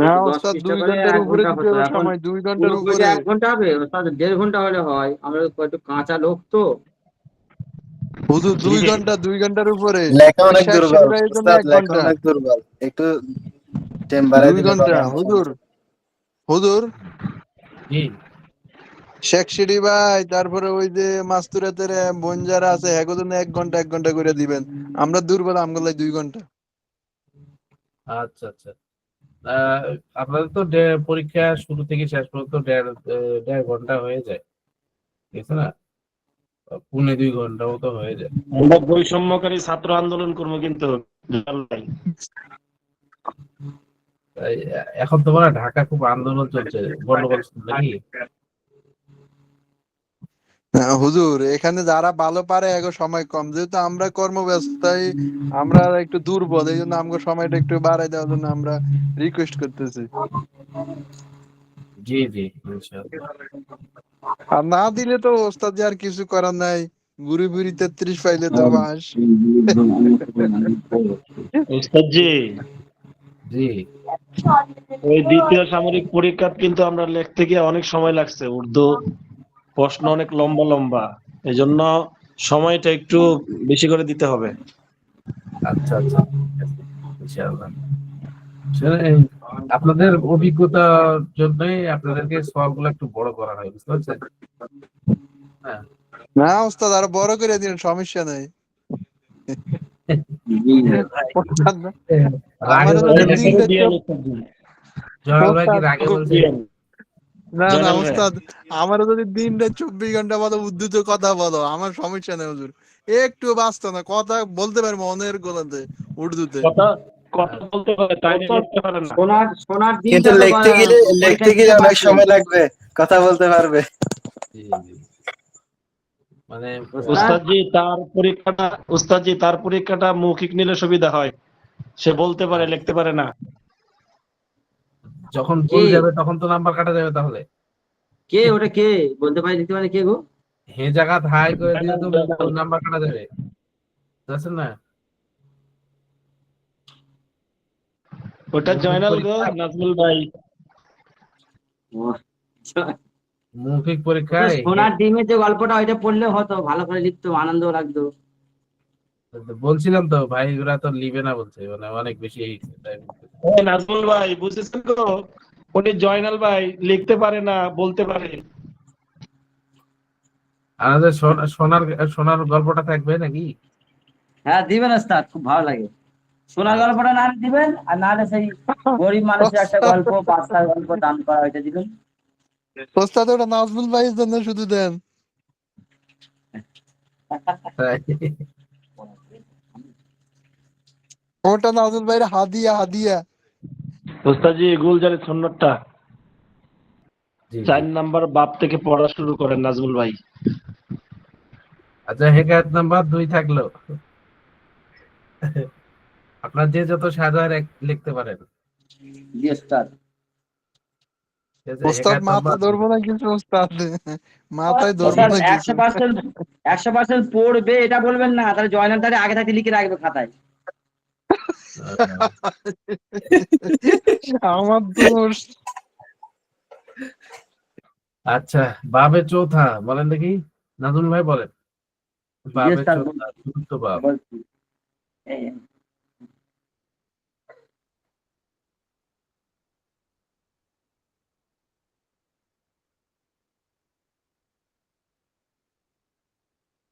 না 10 ওস্তাদ, পৃষ্ঠা 2 করে ঘন্টার 1 উপরে ঘন্টা দিতে হতো, হবে এখন সময়, 2 ঘন্টার পুরো বইটা উপরে। 1 ঘন্টা হবে ওস্তাদ, 1.5 ঘন্টা হলে হয়। আমরা একটু কাঁচা লোক তো। হুজুর 2 ঘন্টার উপরে। লেখা অনেক শেখ দুর্বল শরীফের জন্য উস্তাদ, 1 লেখা ঘন্টা, অনেক দুর্বল, একটু টেম্পারে 2 দিলে ঘন্টা। হবে হুজুর হুজুর জি। শেখ শিরি ভাই, তারপরে ওই যে মাস্তুরাতের বোন যারা আছে এগো জন্য 1 ঘন্টা 1 ঘন্টা করে দিবেন। আমরা দুর্বল, আমগুলাই 2 ঘন্টা। আচ্ছা আচ্ছা। আপনাদের তো পরীক্ষা শুরু থেকে শেষ পর্যন্ত দেড় ঘন্টা হয়ে যায়, ঠিক আছে না? 1.5-2 ঘন্টা মতো হয়ে যায়। আমরা বৈষম্যকারী ছাত্র আন্দোলন করবো কিন্তু। তাই এখন তো মনে হয় ঢাকা খুব আন্দোলন চলছে, গন্ডগোল নাকি? হুজুর এখানে যারা ভালো পারে এগো সময় কম, যেহেতু আমরা কর্মব্যস্ততায় আমরা একটু দুর্বল, এই জন্য আমাকে সময়টা একটু বাড়াই দেওয়ার জন্য আমরা রিকোয়েস্ট করতেছি। জি জি, ইনশাআল্লাহ। আর না দিলে তো ওস্তাদ জি আর কিছু করার নাই, বুড়ি বুড়ি 33 পাইলে তো বাস। উস্তাদ জি, জি। ওই দ্বিতীয় সামরিক পরীক্ষা কিন্তু আমরা লিখতে গিয়ে অনেক সময় লাগছে, উর্দু প্রশ্ন অনেক লম্বা লম্বা, এই জন্য সময়টা একটু বেশি করে দিতে হবে। আচ্ছা আচ্ছা, ঠিক আছে, ইনশাআল্লাহ। আসলে আপনাদের অভিজ্ঞতার জন্যই আপনাদেরকে সওয়ালগুলো একটু বড় করা হয়, বুঝতে পারছেন? হ্যাঁ। না ওস্তাদ, আরো বড় করে দিন, সমস্যা নাই। জি ভাই, ওস্তাদ না, রাগে আমারও যদি বলছেন নাকি? দিনটা চোখ, জয়াল ভাই কি ওস্তাদ রাগে বলছেন? না না জয়নাল ভাই, ওস্তাদ, আমারও যদি দিনটা 24 ঘন্টা বলো উর্দুতে কথা বলো, আমার সমস্যা নেই হুজুর। একটু বাঁচতো না, কথা বলতে পারি মনের গোলাতে উর্দুতে। কথা কথা বলতে পারে, তাই নিয়ে লিখতে পারে না। সোনার কিন্তু দিনটা তো লিখতে পরীক্ষায় গেলে দিতে অনেক পারছেন। সময় লাগবে, কথা বলতে পারবে। জি, জি। মানে ওস্তাদ, উস্তাদজি তার পরীক্ষাটা মৌখিক নিলে সুবিধা হয়, সে বলতে পারে লিখতে পারে না। যখন কে ভুল যাবে তখন তো নাম্বার কাটা যাবে তাহলে। কে ওটা কে বলতে পারে, দিতে পারে কে গো? হে জায়গা হাই করে দিলে জয়নাল, তো জয়নাল। নাম্বার কাটা যাবে, বুঝছেন না? ওটা মৌখিক জয়নাল গো, পরীক্ষা, নাজমুল ভাই। মৌখিক ওটা পরীক্ষায় সোনার ডিমের যে গল্পটা, ওইটা পড়লে হতো, ভালো করে লিখতো, আনন্দ লাগতো। বলছিলাম তো ভাই, ওরা তো লিবে না বলছে, মানে অনেক বেশি তাই বলতেছে। নাজমুল ভাই বুঝেছেন তো, উনি জয়নাল ভাই লিখতে পারে না, বলতে পারে। আমাদের সোনার সোনার গল্পটা থাকবে নাকি? হ্যাঁ দিবেন ওস্তাদ, খুব ভালো লাগে। সোনার আচ্ছা, গল্পটা না দিবেন, আর না হলে সেই গরিব মানুষের একটা ওস্তাদ, গল্প, বাচ্চার গল্প, দান করা, ওইটা দিবেন। ওস্তাদ ওটা নাজমুল ভাইয়ের জন্য শুধু দেন। তাই। ওটা নাজমুল ভাইয়ের হাদিয়া, হাদিয়া। উস্তাদজি গুলজারের সুন্নতটা জি, জি। 4 নাম্বার বাপ থেকে পড়া শুরু করেন নাজমুল ভাই। আচ্ছা, হেকায়াত নাম্বার 2 থাকলো। আপনার যে যত সাজা লিখতে পারেন, জি ওস্তাদ। ঠিক আছে? ওস্তাদ হেকায়াত মাথা নাম্বার 2। ধরবো না কিছু ওস্তাদ, মাথায় ধরবো ওস্তাদ না কিছু। 100% পড়বে এটা বলবেন না, তাহলে জয়নাল তাহলে আগে থাকতে লিখে রাখবে খাতায়। আমার দোষ। আচ্ছা, বাবে চৌথা বলেন দেখি, নাজমুল ভাই বলেন। জি বাবে ওস্তাদ, চৌথা, চতুর্থ বাব। বলছি। এই,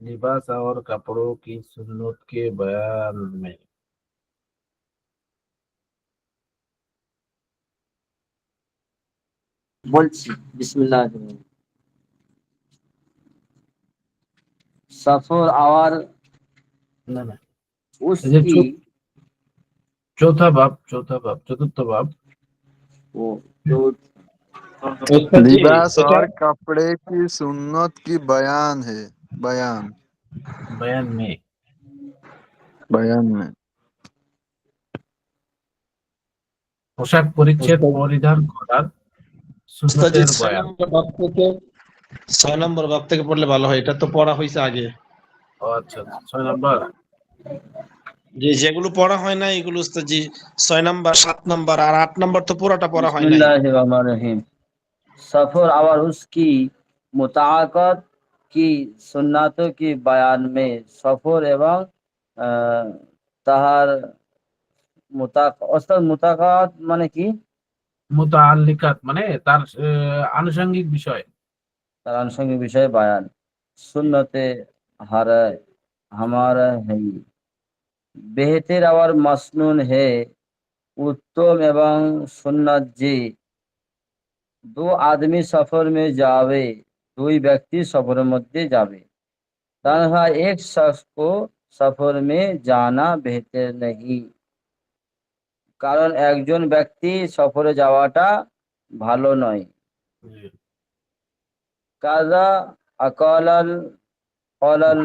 लिबास और कपड़ों की सुन्नत के बयान में। বলছি, বিসমিল্লাহ। सफर और ना ना, ये उसकी चौथा बाब, चतुर्थ बाब। वो जो उस्तादजी लिबास এটা और कपड़े की सुन्नत की बयान है, बयान, बयान में। बयान में। পোশাক পরিচ্ছদ উস্তাদ পরিধান করার উস্তাদজি সুন্নতের 6 বয়ান। নম্বর বাপ থেকে 6 নম্বর বাপ থেকে পড়লে ভালো হয়, এটা তো পড়া হয়েছে আগে। ও আচ্ছা আচ্ছা, 6 নম্বর। যে যেগুলো পড়া হয় না এগুলো উস্তাদজি 6 নাম্বার 7 নাম্বার আর 8 নাম্বার তো পুরোটা পড়া হয় নাই। बिस्मिल्लाहिर्रहमानिर्रहीम। सफर और उसकी मुताक़त की सुन्नतों की बयान में सफर एवं তাহার মুতাকাত মানে কি? মুতাআল্লিকাত মানে তার আনুষঙ্গিক বিষয়। তার আনুষঙ্গিক বিষয়ে বায়ান। সুন্নতে হারা हमारा है बेहतर और मसनून है उत्तम एवं सुन्नत जे दो आदमी सफर में जावे দুই ব্যক্তি সফরের মধ্যে যাবে तन्हा एक शख्स को सफर में जाना बेहतर नहीं কারণ একজন ব্যক্তি সফরে যাওয়াটা ভালো নয় জি। কাজা আকালাল কলাল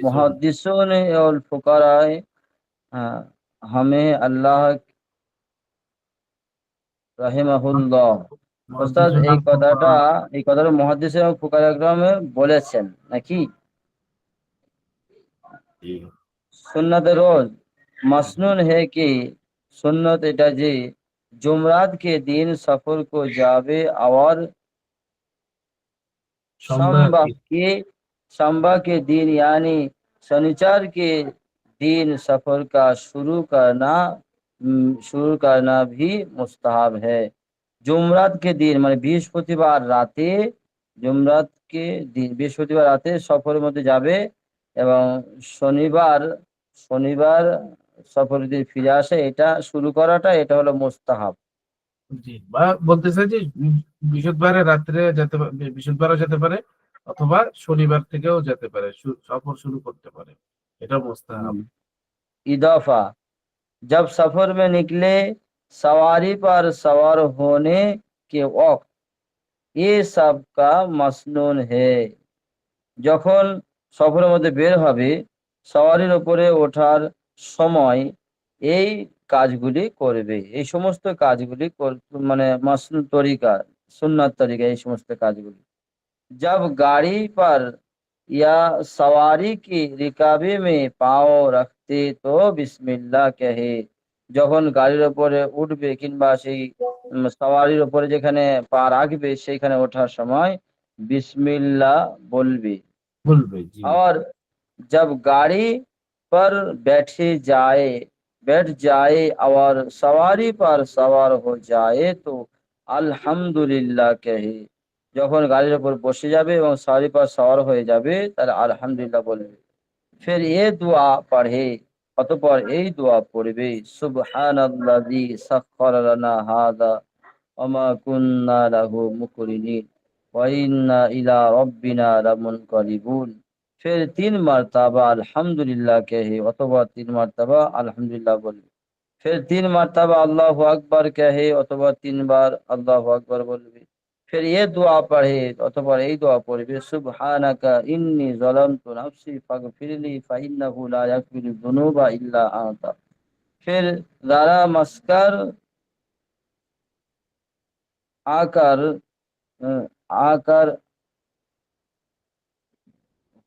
মুহাদ্দিসুন ওয়াল ফুকারা हमें अल्लाह রাহিমাহুল্লাহ। ওস্তাদ মুহাদ্দিসুন এই আল কথাটা, ফুকাহা। এই কথাটা মুহাদ্দিস এবং ফুকারা কেরামে বলেছেন নাকি? জি। सुन्नत रोज मसनून है कि सुन्नत এটা যে जुमरात के दिन सफर को जावे और সোমবার संभा के दिन यानी शनिचर के दिन सफर का शुरू करना भी मुस्ताहब है। जुमरात के दिन মানে বৃহস্পতিবার রাতে जुमरात के दिन বৃহস্পতিবার রাতে সফরের মধ্যে যাবে এবং শনিবার শনিবার সফরের দিন ফিরে আসে, এটা শুরু করাটা এটা হলো মুস্তাহাব। জি, বা বলতে চাই যে বৃহস্পতিবারে রাত্রে যেতে পারে, বৃহস্পতিবারও যেতে পারে অথবা শনিবার থেকেও যেতে পারে, সফর শুরু করতে পারে, এটা মুস্তাহাব। इजाफा जब सफर में निकले सवारी पर सवार होने के वक्त ये सब का मसनून है। যখন সফরের মধ্যে বের হবে সওয়ারির উপরে ওঠার সময় এই কাজগুলি করবে, এই সমস্ত কাজগুলি মানে মাসনুন তরিকা সুন্নাত তরিকা এই সমস্ত কাজগুলি। जब गाड़ी पर या सवारी की रिकाबे में पाँव रखते तो बिस्मिल्लाह कहे। যখন গাড়ির উপরে উঠবে কিংবা সেই সওয়ারির উপরে যেখানে পা রাখবে সেইখানে ওঠার সময় বিসমিল্লাহ বলবে। বলবে জি। और जब गाड़ी पर बैठ जाए और सवारी पर सवार हो जाए तो अल्हम्दुलिल्लाह कहे। যখন গাড়ির উপর বসে যাবে এবং সওয়ারি पर सवार হয়ে যাবে তাহলে আলহামদুলিল্লাহ বলবে। फिर ये दुआ पढ़े, অতঃপর এই দোয়া পড়বে সুবহানাল্লাযী সাখখারা লানা হাযা ওয়া মা কুন্না লাহু মুকরিনিন ওয়া ইন্না ইলা রাব্বিনা লামুনকালিবুন। फिर 3 मरतबा अल्हम्दुलिल्लाह कहे, অথবা 3 मरतबा अल्हम्दुलिल्लाह बोलবে। फिर 3 मरतबा अल्लाहु अकबर कहे, অথবা 3 बार अल्लाहु अकबर बोलবে। फिर ये दुआ पढ़े, অথবা এই দোয়া পড়বে সুবহানাকা ইন্নী যালামতু নাফসি ফাগফিরলি ফাইন্নাহু লা ইয়াগফিরুয যুনুবা ইল্লা আনতা। फिर ज़रा मस्कर आकर आकर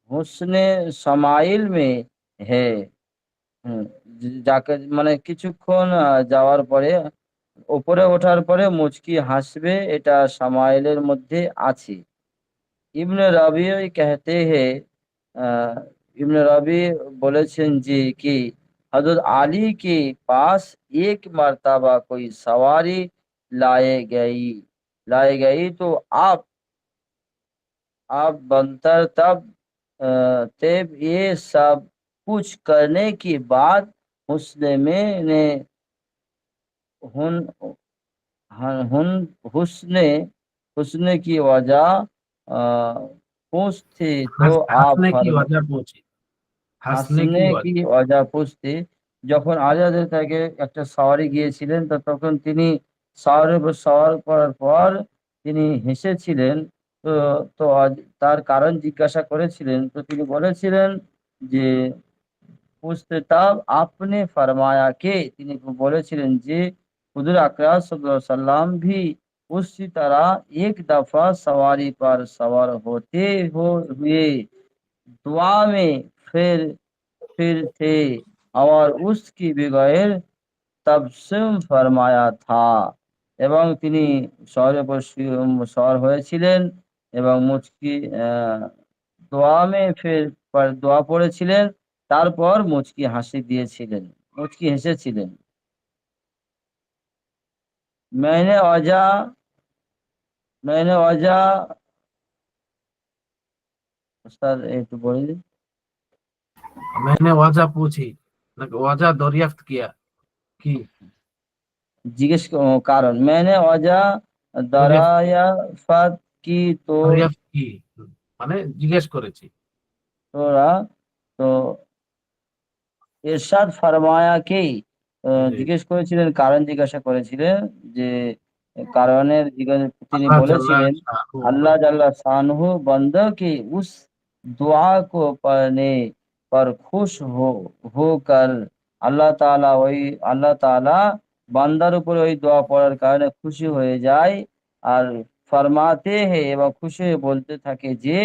हुस्ने समाइल में है। যাকে মানে কিছুক্ষণ যাওয়ার পরে উপরে ওঠার পরে মুচকি হাসবে, এটা সামাইলের মধ্যে আছে। ইবনে রবি कहते हैं इब्न रबी বলেছেন যে कि हजरत आली के पास एक मर्तबा कोई सवारी लाए गई तो आप बनतर तब ये सब कुछ करने के बाद मुस्लिम ने हुन हुन हुस्ने हुस्ने की वजह पूछते तो आप হাসনে কি ওয়াজা পৌঁছে, হাসনে কি হাসনে কি ওয়াজা পুছতে। যখন আজাদের থেকে একটা সওয়ারি গিয়েছিলেন তো তখন তিনি সওয়ারির উপর সওয়ার করার পর তিনি হেসেছিলেন। তো তো তার কারণ জিজ্ঞাসা করেছিলেন, তো তিনি বলেছিলেন যে পুছতে তাব আপনি ফরমায়া কে, তিনি বলেছিলেন যে হুজুর আকরাম সাল্লাল্লাহু अलैहि वसल्लम भी उसी तरह एक दफा सवारी पर सवार होते हुए दुआ में फिर थे और उसकी बगैर तबस्सुम फरमाया था। এবং তিনি শহরের উপর সওয়ার হয়েছিলেন এবং মুচকি দোয়া মে ফির দোয়া পড়েছিলেন, তারপর মুচকি হাসি দিয়েছিলেন, মুচকি হেসেছিলেন। मैंने वजह उस्ताद একটু বলে দিন। मैंने वजह पूछी, वजह दरियाफ्त किया কি জিজ্ঞেস কারণ मैंने वजह दरियाफ्त की तो দরিয়াফত কি মানে জিজ্ঞেস করেছি। তোরা তো ইরশাদ ফরমায়া কে জিজ্ঞেস করেছিলেন, কারণ জিজ্ঞাসা করেছিলেন যে কারণের তিনি বলেছিলেন अल्लाह जल्ला शानहु बंदों की उस दुआ को पढ़ने पर खुश होकर আল্লাহ তাআলা বান্দার উপরে ওই দোয়া পড়ার কারণে খুশি হয়ে যায় আর ফরমাতে हैं এবং খুশি হয়ে বলতে থাকে যে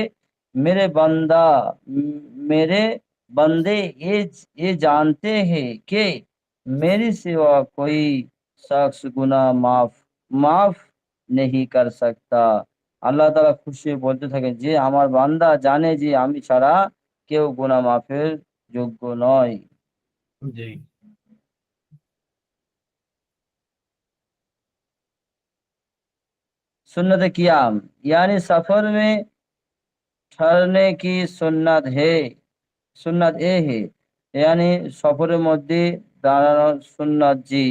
मेरे बंदे ये जानते हैं कि मेरी सिवा कोई शख्स गुनाह माफ नहीं कर सकता। আল্লাহ তাআলা খুশি হয়ে বলতে থাকেন যে আমার বান্দা জানে যে আমি ছাড়া কেউ গুনাহ মাফের যোগ্য নয়। জি। सुन्नत कियाम यानी सफर में ठहरने की सुन्नत ए है यानी सफरेर मध्य दाঁড়ানোর सुन्नत जी।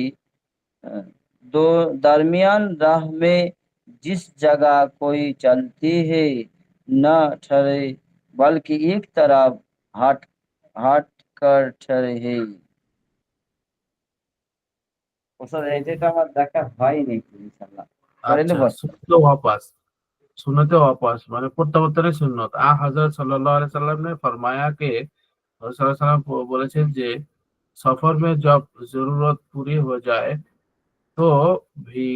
दो दरमियान राह में जिस जगह कोई चलती है न ठहरे बल्कि एक तरफ हट हट कर ठहरे है। ওস্তাদ এটা আমার দেখা হয়নি ইনশাআল্লাহ করেলে আচ্ছা, বল। सुन्नत वापस, सुन्नत वापस माने प्रत्यावर्तन सुन्नत। हजरत सल्लल्लाहु अलैहि वसल्लम ने फरमाया कि हजरत सल्लल्लाहु अलैहि वसल्लम बोलेছেন যে सफर में जब जरूरत पूरी हो जाए तो भी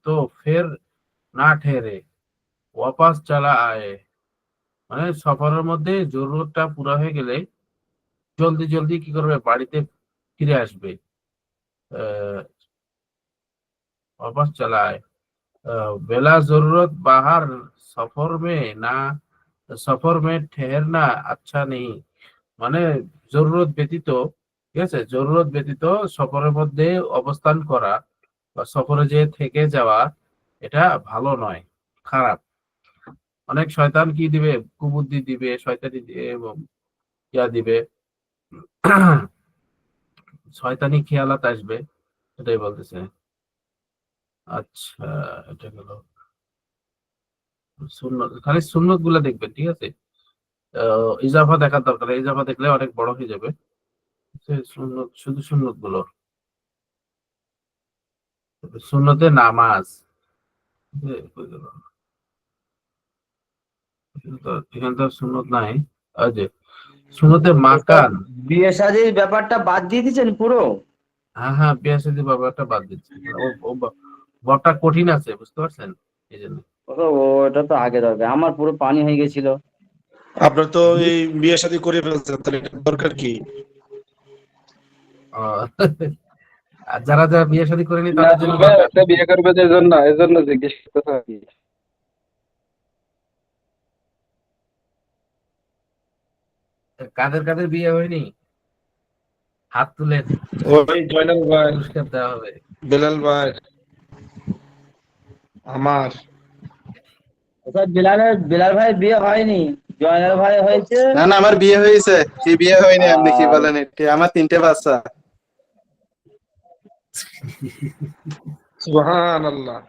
तो फिर ना ठहरे वापस चला आए। মানে সফরের মধ্যে জরুরতটা পুরো হয়ে গেলে জলদি জলদি কি করবে, বাড়িতে ফিরে আসবে। আহ, वापस चला आए। बेला जरूरत बाहर सफर में ना सफर में ठहरना अच्छा नहीं। মানে জরুরত ব্যতীত, ঠিক আছে, জরুরত ব্যতীত সফরের মধ্যে অবস্থান করা বা সফরে যে থেকে যাওয়া এটা ভালো নয়, খারাপ। অনেক শয়তান কি দিবে, কুবুদ্ধি দিবে, শয়তানি এবং ইয়া দিবে, শয়তানি খেয়ালাত আসবে, এটাই বলতেছে। আচ্ছা, এটা গেল সুন্নত। খালি সুন্নত গুলা দেখবেন, ঠিক আছে, ইজাফা দেখার দরকার নেই, ইজাফা দেখলে অনেক বড় হয়ে যাবে। সুন্নত, শুধু সুন্নত গুলো। সুন্নতে নামাজ, এখানে তো সুন্নত নাই। ওই যে সুন্নতে মাকান। বিয়ে শাদীর ব্যাপারটা বাদ দিয়ে দিয়েছেন পুরো। হ্যাঁ হ্যাঁ, বিয়ে শাদী ব্যাপারটা বাদ দিচ্ছি, বড়টা কঠিন আছে, বুঝতে পারছেন, এই জন্য। ওটা তো আগে দরকার, আমার পুরো পানি হয়ে গেছিল। আপনার তো এই বিয়ে শাদী করে ফেলছেন, তাহলে এটার দরকার কি? আর যারা যারা বিয়ে শাদী করেনি তাদের জন্য দরকার। বিয়ে করবে যে এজন্য জিজ্ঞেস করতে থাকি। কাদের কাদের বিয়ে হয়নি হাত তুলেন, ওই জয়নাল ভাই, পুরস্কার দেওয়া হবে। বেলাল ভাই, আমার বিলাল ভাই বিয়ে হয়নি, জয়নাল ভাই হয়েছে। না না, আমার বিয়ে হয়েছে। কি বিয়ে হয়নি আপনি কি বলেন? এটি আমার 3টে বাচ্চা। সুবহানাল্লাহ।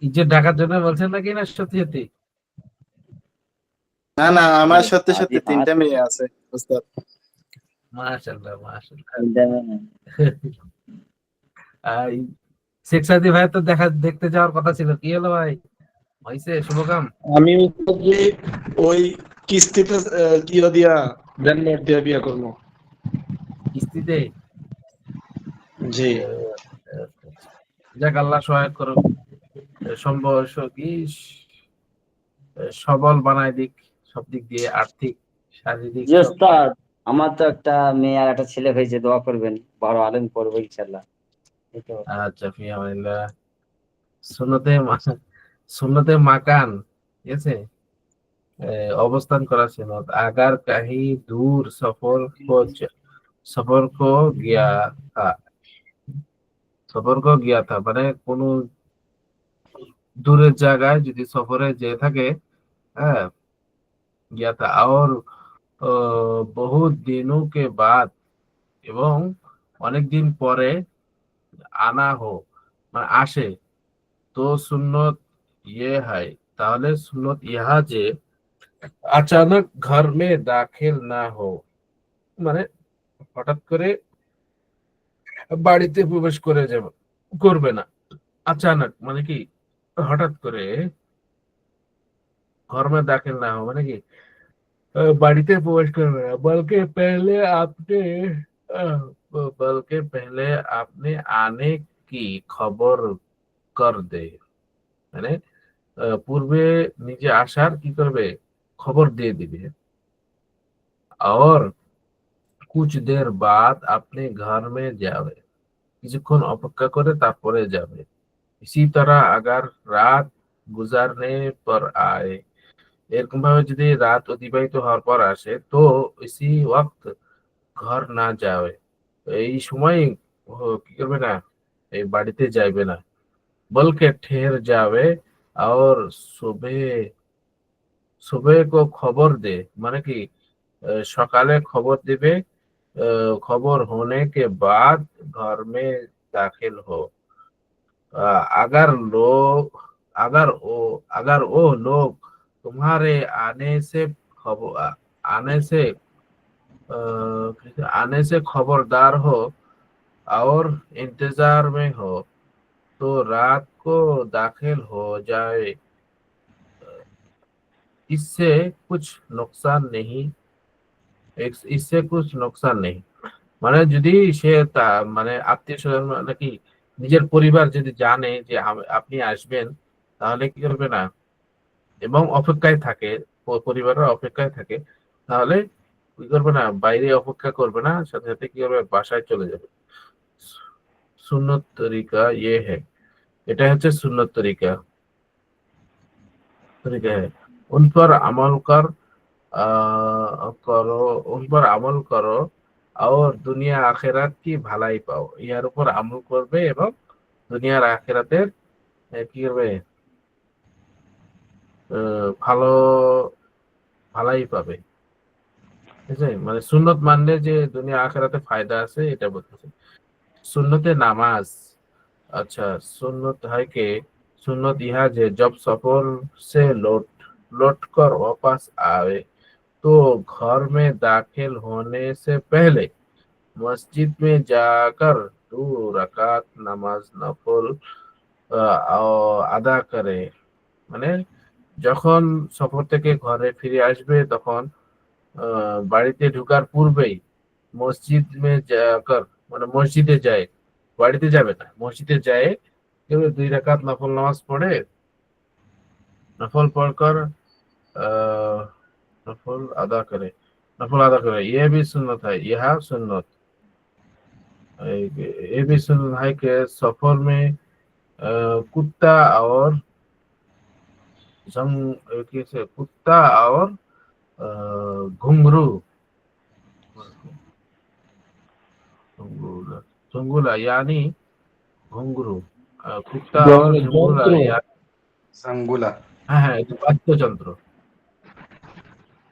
ইজ্জত ঢাকার জন্য বলছেন নাকি, না সত্যি সত্যি? না না, আমার সত্যি সত্যি 3টে মেয়ে আছে উস্তাদ। মাশাআল্লাহ মাশাআল্লাহ। শেখ সাদি ভাই তো দেখতে যাওয়ার কথা ছিল, কি হলো ভাই, হয়েছে শুভকাম? আমি ওই কিস্তিতে ইয়ে দিয়া ব্যাননোট দিয়ে বিয়ে করবো। কিস্তিতে? জি। যাক, আল্লাহ সহায় করুক, সবল বানায় দিক, সব দিক দিয়ে, আর্থিক, শারীরিক। আমার তো একটা মেয়ে আর একটা ছেলে হয়েছে, দোয়া করবেন, বড় আলেম করবো ইনশাআল্লাহ। আচ্ছা, ফি আমানিল্লাহ। সুন্নতে মাকান, ঠিক আছে, অবস্থান করা সুন্নত। আগার কাহি দূর সফর কো গিয়া থা, সফর কো গিয়া থা মানে কোন দূরের জায়গায় যদি সফরে যেয়ে থাকে, হ্যাঁ, গিয়া থা और বহুত দিনों के बाद এবং অনেকদিন পরে আনা হো মানে আসে, তো সুন্নত ইয়ে হয়, তাহলে সুন্নত ইহা যে अचानक घर में दाखिल ना हो, মানে হঠাৎ করে বাড়িতে প্রবেশ করবে না। अचानक মানে কি, হঠাৎ করে घर में दाखिल ना हो মানে কি, বাড়িতে প্রবেশ করবে না, बल्कि पहले आपने आने की खबर कर दे, মানে পূর্বে নিজে আসার কি করবে, খবর দিয়ে দিবে। और कुछ देर बाद अपने घर में जावे, কিছুক্ষণ অপেক্ষা করে তারপরে যাবে। इसी तरह अगर रात गुजरने पर आए, এরকম ভাবে যদি রাত অতিবাহিত হওয়ার পর আসে তো इसी वक्त घर না যাবে, এই সময় কি করবে না, এই বাড়িতে যাইবে না, বলকে ठहर যাবে और सुबह सुबह को खबर दे, মানে কি সকালে खबर दिबे, खबर होने के बाद घर में दाखिल हो। अगर लोग अगर वो लोग तुम्हारे आने से आने से खबरदार हो और इंतजार में हो तो रात को दाखिल हो जाए, इससे कुछ नुकसान नहीं, इससे कुछ नुकसान नहीं। মানে যদি সে মানে আত্মীয় স্বজন মানে কি নিজের পরিবার যদি জানে যে আপনি আসবেন তাহলে কি করবে না, এবং অপেক্ষায় থাকে, পরিবারের অপেক্ষায় থাকে, তাহলে কি করবে না, বাইরে অপেক্ষা করবে না, সাথে সাথে কি করবে, বাসায় চলে যাবে। সুন্নত তরিকা ये है, এটা হচ্ছে সুন্নত তরিকা है। उन पर अमल करो, उन पर अमल करो और दुनिया आखिरत की भलाई पाओ, ইয়ার উপর আমল করবে এবং দুনিয়ার আখিরাতের কি করবে, ভালো ভালাই পাবে। ঠিক আছে, মানে সুন্নত মানলে যে দুনিয়া আখিরাতে ফায়দা আছে এটা বলতেছে। সুন্নতে নামাজ, अच्छा सुन्नत है कि सुन्नत यह है जब सफर से लौट कर वापस आवे तो घर में दाखिल होने से पहले मस्जिद में जाकर 2 रकात नमाज नफल আদা করে, মানে যখন সফর থেকে ঘরে ফিরে আসবে তখন বাড়িতে ঢোকার পূর্বেই মসজিদ মে যাকর, মানে মসজিদে যায়, বাড়িতে যাবে না, মসজিদে যায় 2 রাকাত নফল নামাজ পড়ে, নফল পড়कर नफल अदा करे, यह भी सुन्नत है। यह सुन्नत ये भी सुन्नत है कि सफर में कुत्ता और कुत्ता और घुंघरू झुंगुला यानी घुंघरू, कुत्ता और झुंगुला সাঙ্গুলা। হ্যাঁ হ্যাঁ, এটা বাদ্যযন্ত্র,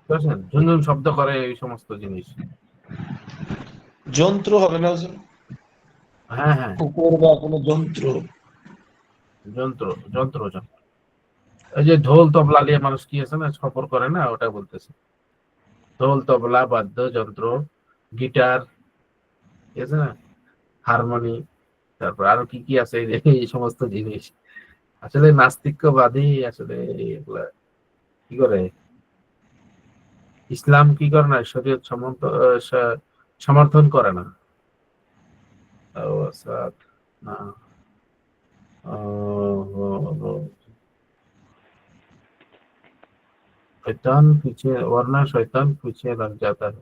বুঝছেন, ঝুনঝুন শব্দ করে এই সমস্ত জিনিস। যন্ত্র হবে না হুজুর? হ্যাঁ হ্যাঁ, কুকুর বা কোনো যন্ত্র। যন্ত্র যন্ত্র যন্ত্র, এই যে ঢোল তবলা নিয়ে মানুষ কি আছে না সফর করে না, ওটা বলতেছে। ঢোল তবলা বাদ্যযন্ত্র, গিটার, ঠিক আছে না, হারমোনি, তারপর আরো কি কি আছে এই সমস্ত জিনিস। আসলে নাস্তিক্যবাদী আসলে এগুলা কি করে, ইসলাম কি করে না, শরীয়ত সমর্থন করে না। না शैतान पीछे, वरना शैतान पीछे लग जाता है,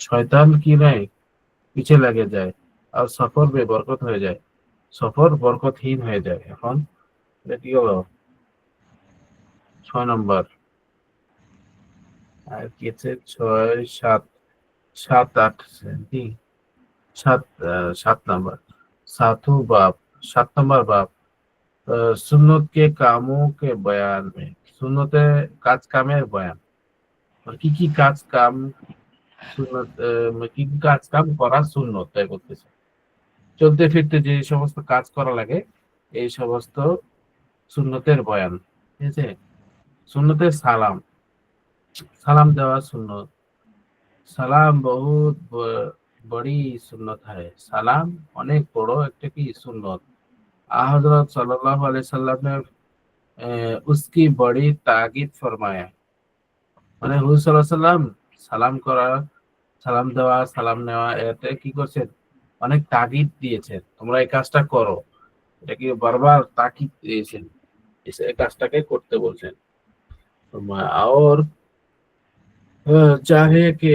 शैतान की नहीं पीछे लगे जाए और सफर बेबरकत हो जाए, सफर बरकतहीन हो जाए। এখন এটা কি হলো 6 নম্বর, আর কি আছে 6 7 7 8 কি 7 নম্বর, 7 নম্বর বাব সুন্নত के कामों के बयान में, সুন্নতে কাজ কামের বয়ান, কি কি কাজ কাম সুন্নত, কি কি কাজ কাম করা সুন্নত, তাই বলতেছে। চলতে ফিরতে যে সমস্ত কাজ করা লাগে এই সমস্ত সুন্নতের বয়ান, ঠিক আছে। সুন্নতের সালাম, সালাম দেওয়া সুন্নত, সালাম বহুত বড়ি সুন্নত है, সালাম অনেক বড় একটা কি সুন্নত। হযরত সাল্লাল্লাহু আলাইহি সাল্লাম ने उसकी बड़ी ताकीद फरमाया, মানে হুজুর সাল্লাল্লাহু আলাইহি সাল্লাম সালাম করা, সালাম দেওয়া, সালাম নেওয়া, এটা কি করছেন, অনেক তাগিদ দিয়েছেন, তোমরা এই কাজটা করো, এটা কি বারবার তাকিদ দিয়েছেন, এই কাজটাকে করতে বলছেন। और चाहे कि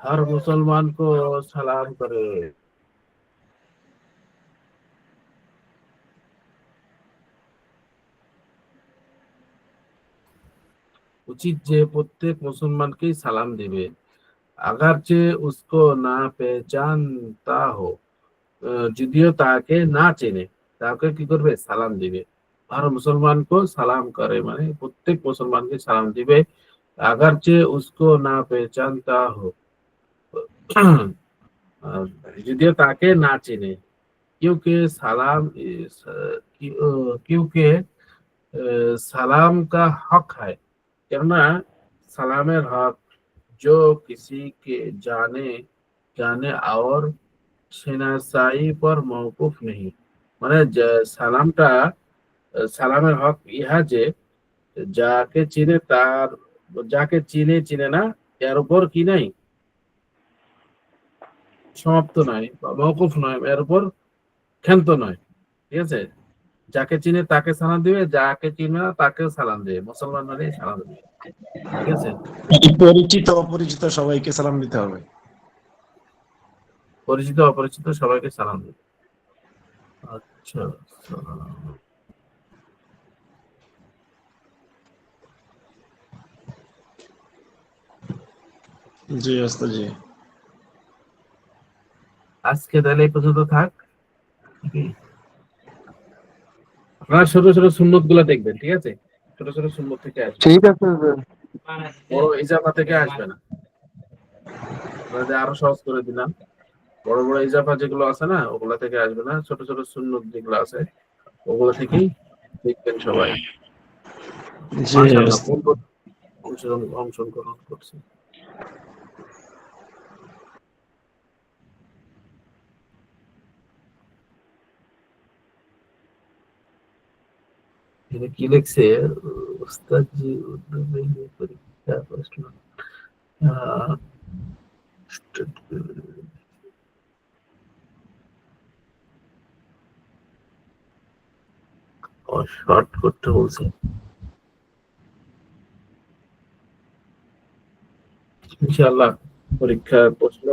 हर मुसलमान को सलाम करे। উচিত যে প্রত্যেক মুসলমানকেই সালাম দিবে, আগারচে উসকো না পেহচানতা হো, যদিও তাকে না চেনে, তাকে কি করবে? সালাম দিবে। আর মুসলমানকে সালাম করে মানে প্রত্যেক মুসলমানকে সালাম দিবে, আগারচে উসকো না পেহচানতা হো, যদিও তাকে না চেনে। क्योंकि सलाम क्योंकि सलाम का हक है, কেননা সালামের হক जो किसी के जाने जाने और शनासाई पर मौकूफ नहीं, মানে সালামটা সালামের হক ইহা যে যাকে চিনে তার, যাকে চিনে চিনে না এর উপর কি নাই, সমাপ্ত নয় বা মওকুফ নয়, এর উপর ক্ষান্ত নয়। ঠিক আছে, যাকে চিনে তাকে সালাম দিবে, যাকে চিনে না তাকেও সালাম দিবে, মুসলমান মানে সালাম দিবে। ঠিক আছে, পরিচিত অপরিচিত সবাইকে সালাম দিতে হবে। পরিচিত অপরিচিত সবাইকে সালাম দিবে। আচ্ছা, সালাম। জি ওস্তাদ জি। আজকে তাহলে এই পর্যন্ত থাক। আপনারা ছোট ছোট সুন্নত গুলা দেখবেন। ঠিক আছে, ছোট ছোট সুন্নত থেকে আসবে, ঠিক আছে হুজুর। বড় ইজাফা থেকে আসবে না। আপনাদের আরো সহজ করে দিলাম, বড় বড় ইজাফা যেগুলো আছে না ওগুলা থেকে আসবে না, ছোট ছোট সুন্নত যেগুলো আছে ওগুলো থেকেই দেখবেন সবাই। জি মাশাআল্লাহ, ওস্তাদ। অংশগ্রহণ করছে। এটা কি লিখছে উস্তাদ জি? উর্দু में পরীক্ষা প্রশ্ন শর্ট করতে বলছে। ইনশাআল্লাহ পরীক্ষার প্রশ্ন,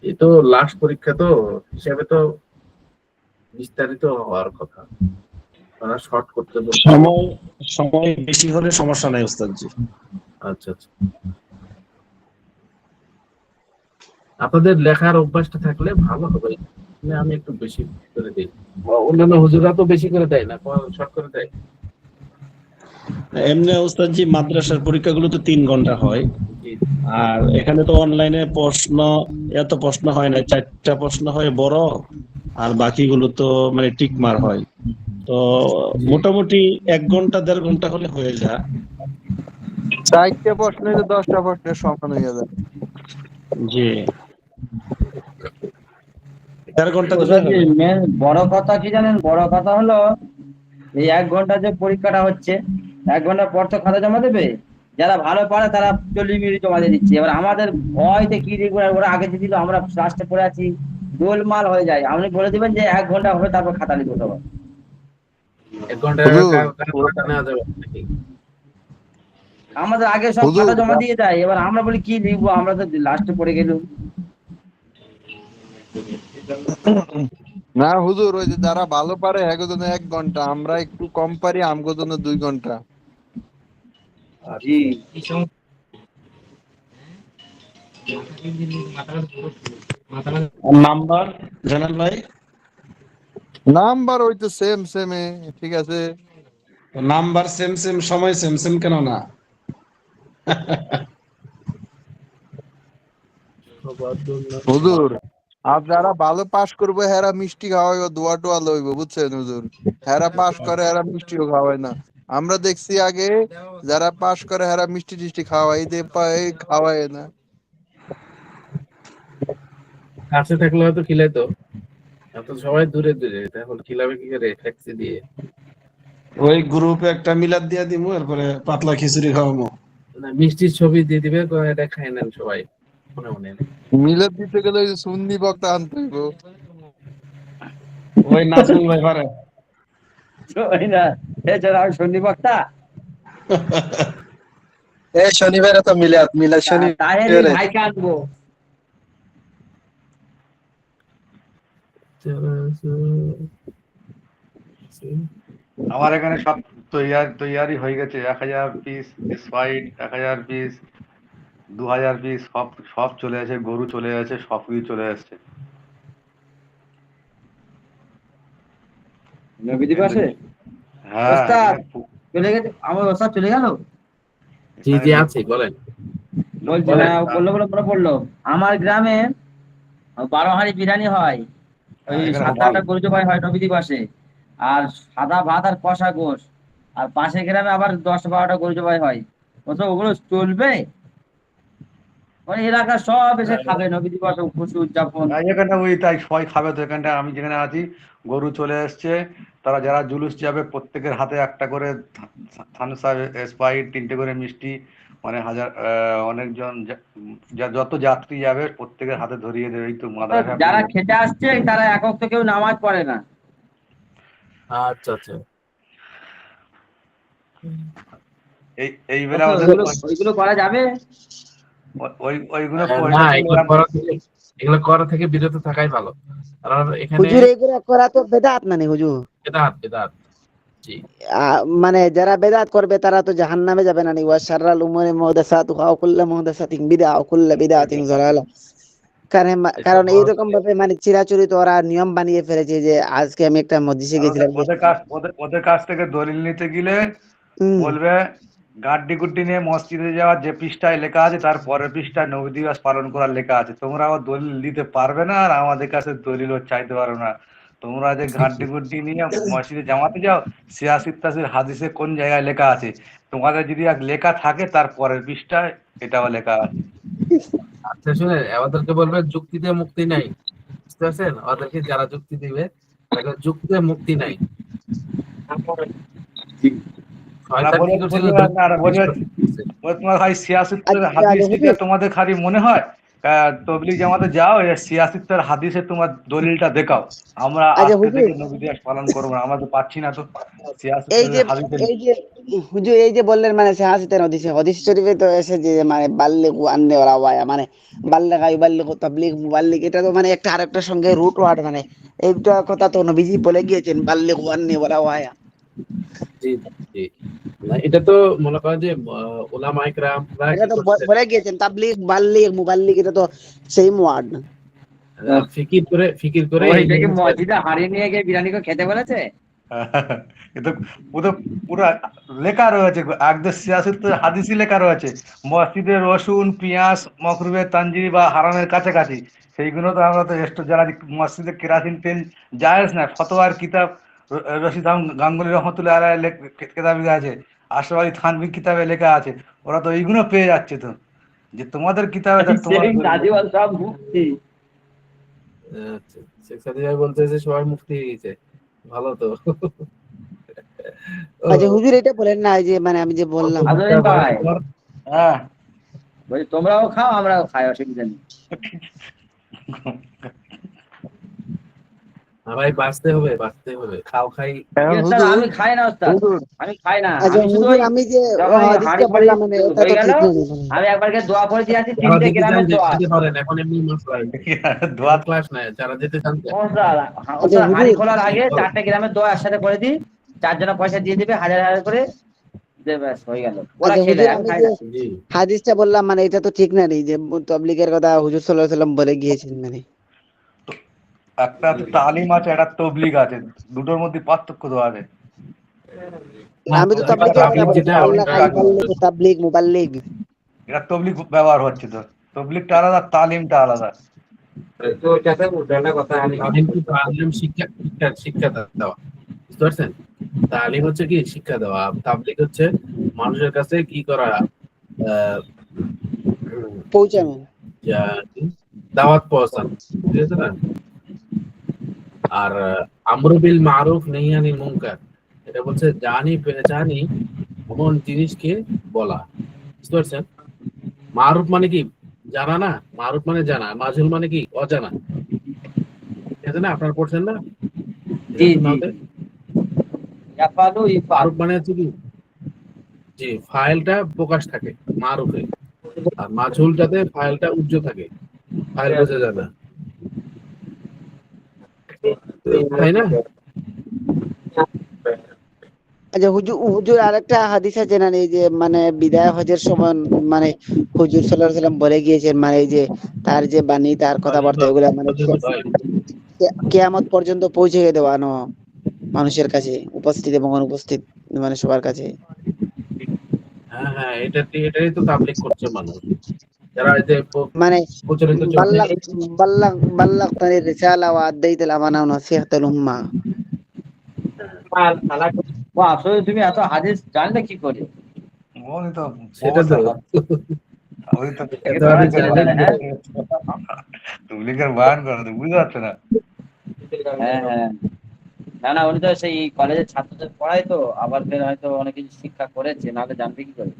এই তো লাস্ট পরীক্ষা তো হিসাবে তো বিস্তারিত হওয়ার কথা, তারা শর্ট করতে বলছে। সময় সময় বেশি হলে সমস্যা নাই ওস্তাদ জি। আচ্ছা আচ্ছা, আপনাদের লেখার অভ্যাসটা থাকলে ভালো হবে। মানে আমি একটু বেশি করে দিই, অন্যান্য হুজুরা তো বেশি করে দেয় না, শর্ট করে দেয়। এমনি ওস্তাদ জি মাদ্রাসার পরীক্ষাগুলো তো 3 ঘন্টা হয়, জি, আর এখানে তো অনলাইনে প্রশ্ন এত প্রশ্ন হয় না, 4টা প্রশ্ন হয় বড়, আর বাকিগুলো তো মানে টিকমার হয়। তো মোটামুটি 1 ঘন্টা 1.5 ঘন্টা হলে হয়ে যায়। 4টা প্রশ্ন 10টা প্রশ্নের সমান হয়ে যাবে। জি 1.5 ঘন্টা দিলে ওস্তাদ জি, হবে। মেন বড় কথা কি জানেন? বড় কথা হলো এই 1 ঘন্টা যে পরীক্ষাটা হচ্ছে, 1 ঘন্টা পর তো খাতা জমা দেবে। যারা ভালো পারে তারা 40 মিনিট জমা দিয়ে দিচ্ছে। এবার আমাদের ভয়তে কি লিখবো, ওরা আগে দিয়ে দিল, আমরা লাস্টে পড়ে আছি, গোলমাল হয়ে যায়। আপনি বলে দিবেন যে 1 ঘন্টা হবে, তারপর খাতা লিখবো সবাই। 1 ঘন্টা হুজুর, কাটা নেওয়া যাবে নাকি? আমাদের আগে সব হুজুর, খাতা জমা দিয়ে যায়, এবার আমরা বলি কি লিখবো, আমরা তো লাস্টে পড়ে গেলাম। না হুজুর, ওই যে যারা ভালো পারে এগো জন্য 1 ঘন্টা, আমরা একটু কম পারি আমগো জন্য 2 ঘন্টা। জি নাম্বার জানাল ভাই, নাম্বার ওই তো সেম সেমে, ঠিক আছে। নাম্বার সেম সেম, সময় সেম সেম কেন না? সবার জন্য হুজুর, আর যারা ভালো পাস করবে হেরা মিষ্টি খাওয়াইব, দোয়া টোয়া লইব, বুঝছেন হুজুর? হেরা পাস করে হেরা মিষ্টিও খাওয়ায় না। আমরা দেখছি আগে যারা পাস করে হেরা মিষ্টি টিষ্টি খাওয়াই দে পায়, খাওয়ায় না। কাছে থাকলে হয়তো খিলাইতো, এখন সবাই দূরে দূরে, এখন খিলাবে কি করে ট্যাক্সি দিয়ে? ওই গ্রুপে একটা মিলাদ দিয়া দিমু, এরপরে পাতলা খিচুড়ি খাওয়ামু। না, মিষ্টির ছবি দিয়ে দিবে, এটা খাই নেন সবাই মনে মনে। মিলাদ দিতে গেলে ওই যে সুন্নি বক্তা আনতে হইব। ওই নাজমুল ভাই পারে। ওই না, এছাড়া আমি সন্নি বক্তা। এই শনিবারে তো মিলাদ মিলাদ তাহের শনিবারে ভাইকে আনবো। আমার এখানে সব তৈয়ারি হয়ে গেছে, 1000 পিস স্পাইট, 1000 পিস, 2000 পিস, সব সব চলে আসে, গরু চলে আসে, সব কিছু চলে আসছে। নবীদ্বীপ আছে হ্যাঁ ওস্তাদ, এখানে চলে গেছে আমার ওস্তাদ, চলে গেল। জি জি আছে, বলেন বলছি বলেন। হ্যাঁ, বললো বলে মনে পড়লো, আমার গ্রামে 12 হাঁড়ি বিরিয়ানি হয়, ওই এখানে 7-8টা গরু জবাই হয় নবীদ্বীপ আসে, আর সাদা ভাত আর কষা গোশ, আর পাশের গ্রামে আবার 10-12টা গরু জবাই হয়। বলছো ওগুলো চলবে? মানে এলাকার সব এসে খাবে নবীদ্বীপ আসে, খুশি উদযাপন। এখানটা ওই তাই সবাই খাবে তো, এখানটা আমি যেখানে আছি গরু চলে এসছে, তারা যারা জুলুস যাবে প্রত্যেকের হাতে একটা করে থামস আপ, স্প্রাইট, 3টে করে মিষ্টি, মানে অনেকজন যত যাত্রী যাবে প্রত্যেকের হাতে ধরিয়ে দেবে। এই তো মাদ্রাসা যারা খেতে আসছে তারা একক তো কেউ নামাজ পড়ে না। আচ্ছা আচ্ছা। এই বেলা ওদের ওইগুলো করা যাবে? ওইগুলো না, এগুলো করা থেকে বিরত থাকাই ভালো, কারণ এখানে হুজুর এগুলো করা তো বেদাত না নি হুজুর। বেদাত বেদাত। জি মানে যারা বেদাত করবে তারা তো জাহান্নামে যাবে না নি। ওয়া শাররাল উমুরি মুহদাসাতুহা ওয়া কুল্লু মুহদাসাতিন বিদআ ওয়া কুল্লু বিদআতিন যালালা। কারণ এইরকম ভাবে মানে চিরাচরিত ওরা নিয়ম বানিয়ে ফেলেছে যে আজকে আমি একটা মসজিদে গেছিলাম, ওদের কাছ থেকে দলিল নিতে গেলে বলবে গাড্ডি গুড্ডি নিয়ে মসজিদে যাওয়ার যে পৃষ্ঠায় লেখা আছে তার পরের পৃষ্ঠায় নবী দিবস পালন করার লেখা আছে, তোমরা আবার দলিল দিতে পারবে না আর আমাদের কাছে দলিলও চাইতে পারো না। তোমরা যে গাড্ডি গুড্ডি নিয়ে মসজিদে জামাতে যাও, সিয়াসির হাদিসে কোন জায়গায় লেখা আছে? তোমাদের যদি লেখা থাকে তার পরের পৃষ্ঠায় এটাও লেখা আছে। আচ্ছা শুনে, আমাদেরকে বলবে যুক্তিতে মুক্তি নাই, বুঝতে পারছেন? ওদেরকে যারা যুক্তি দিবে তাকে যুক্তিতে মুক্তি নাই। তোমার ভাই সিয়াসিত্তের হাদিস থেকে তোমাদের খালি মনে হয় তবলিগ জামাতে যাও, সিয়াসিত্তের হাদিসে তোমার দলিলটা দেখাও, আমরা আজকে থেকে নবী দিবস পালন করবো না, আমরা তো পাচ্ছি না তো সিয়াসিত্তের হাদিসে। এই যে হুজুর এই যে বললেন মানে সিয়াসিতের হাদিস শরীফে তো এসেছে যে মানে বাল্লিগু আন্নি ওয়া রাওয়ায়া, মানে বাল্লাগা ইউবাল্লিগু তাবলীগ মুবাল্লিগ, এটা তো মানে একটা আরেকটার সঙ্গে রুট ওয়ার্ড, মানে এইটা কথা তো নবীজি বলে গিয়েছেন বাল্লিগু আন্নি ওয়া রাওয়ায়া। জি জি, না এটা তো মনে করেন যে উলামায়ে কেরামরা এটা তো বলে গিয়েছেন তাবলীগ বাল্লিগ মুবাল্লিগ, এটা তো সেম ওয়ার্ড না? ফিকির করে ওইটা কি মসজিদে হাঁড়ি নিয়ে গিয়ে বিরিয়ানি করে খেতে বলেছে? কিন্তু পুরো লেখা রয়েছে, একদম সিয়াসিত্তের হাদিসই লেখা রয়েছে, মসজিদে রসুন পেঁয়াজ মকরুবে তানজিরি বা হারামের কাছাকাছি, সেইগুলো তো আমরা তো যারা মসজিদে কেরাসিন তেল জায়েজ না, ফতোয়ার কিতাব রশিদ গাঙ্গুলি রহমতুল্লাহ আলাইহির কিতাবে আছে, আশরাফ আলী থানভী কিতাবে লেখা আছে, ওরা তো এইগুলো পেয়ে যাচ্ছে তো, যে তোমাদের কিতাবে দাদিওয়াল সব মুক্তি। শেখ সাদি ভাই বলতে যে সবাই মুক্তি হয়েছে, ভালো তো। আচ্ছা হুজুর এটা বলেন না যে মানে আমি যে বললাম ভাই, হ্যাঁ বলছি তোমরাও খাও আমরাও খাই, অসুবিধা নেই। ভাই বাঁচতে হবে, বাঁচতে হবে, খাও খাই। আমি খাই না ওস্তাদ, আমি খাই না। আচ্ছা হুজুর আমি যে হাদিসটা বললাম মানে এটা তো ঠিক নেই। আমি একবারকে দোয়া করে দিয়েছি 3টে গ্রামের দোয়া। এখন এমনি দোয়া ক্লাস নাই, যারা যেতে চান। ওস্তাদ হাঁড়ি খোলার আগে 4টে গ্রামের দোয়া একসাথে করে দিই, 4 জনের পয়সা দিয়ে দিবে 1000 করে, ব্যাস হয়ে গেল। ওরা খেলে আমি খাই না। হাদিসটা বললাম মানে এটা তো ঠিক না রে, যে তাবলীগের কথা হুজুর সাল্লাল্লাহু আলাইহি ওয়াসাল্লাম বলে গিয়েছেন। মানে একটা তালিম আছে, একটা তবলিগ আছে, দুটোর মধ্যে পার্থক্য তো আছে। আমি তো তাবলীগের কথা বলছি, আল্লাহ ইউবাল্লিগু তাবলীগ মুবাল্লিগ, এটা তবলিগ ব্যবহার হচ্ছে তো, তবলিগটা আলাদা, তালিমটা আলাদা। তো এটাতে উল্টা কথা, তালিম শিক্ষা দেওয়া, বুঝতে পারছেন? তালিম হচ্ছে কি শিক্ষা দেওয়া, তাবলীগ হচ্ছে মানুষের কাছে কি করা, পৌঁছানো, দাওয়াত পৌঁছানো, ঠিক আছে না? আর আমরু বিল মারুফ নাহি আনিল মুনকার, এটা বলছে জানি পেহচানি এমন জিনিসকে বলা, বুঝতে পারছেন? মারুফ মানে কি জানা না, মারুফ মানে জানা, মাজহুল মানে কি অজানা, ঠিক আছে না? আপনারা পড়ছেন না? জি জি, ইয়াফালু ইফাল, মারুফ মানে হচ্ছে কি জি, ফাইলটা প্রকাশ থাকে মারুফে, আর মাঝহুলটাতে ফাইলটা উজ্জ্ব থাকে, ফাইল বোঝা যায় না, তাই না? আচ্ছা হুজুর, হুজুর আরেকটা হাদিস আছে না, এই যে মানে বিদায় হজের সময় মানে হুজুর সাল্লাল্লাহু আলাইহি ওয়াসাল্লাম বলে গিয়েছেন, মানে এই যে তার যে বাণী, তার কথাবার্তা, এগুলা মানে কিয়ামত পর্যন্ত পৌঁছে দেওয়ানো মানুষের কাছে, উপস্থিত এবং অনুপস্থিত মানে সবার কাছে। হ্যাঁ হ্যাঁ, এটাই তো তাবলীগ করছে মানুষ, যারা এই যে মানে প্রচলিত চলছে। বাল্লাগ বাল্লাগ বাল্লাগতানি রিসালা ওয়া আদাইতুল আমানা ওয়া নাসিহাতুল উম্মাহ। ও আসলে তুমি এত হাদিস জানলে কি করে? ওই তো সেটা তো ওই তো এত হাদিস জানলে কি করে? তুবলিকের বায়ান করো তো বুঝতে পারছো না। হ্যাঁ হ্যাঁ, না না, উনি তো সেই কলেজের ছাত্রদের পড়ায় তো, আবার ফের হয়তো অনেক কিছু শিক্ষা করেছে, নাহলে জানবে কি করে?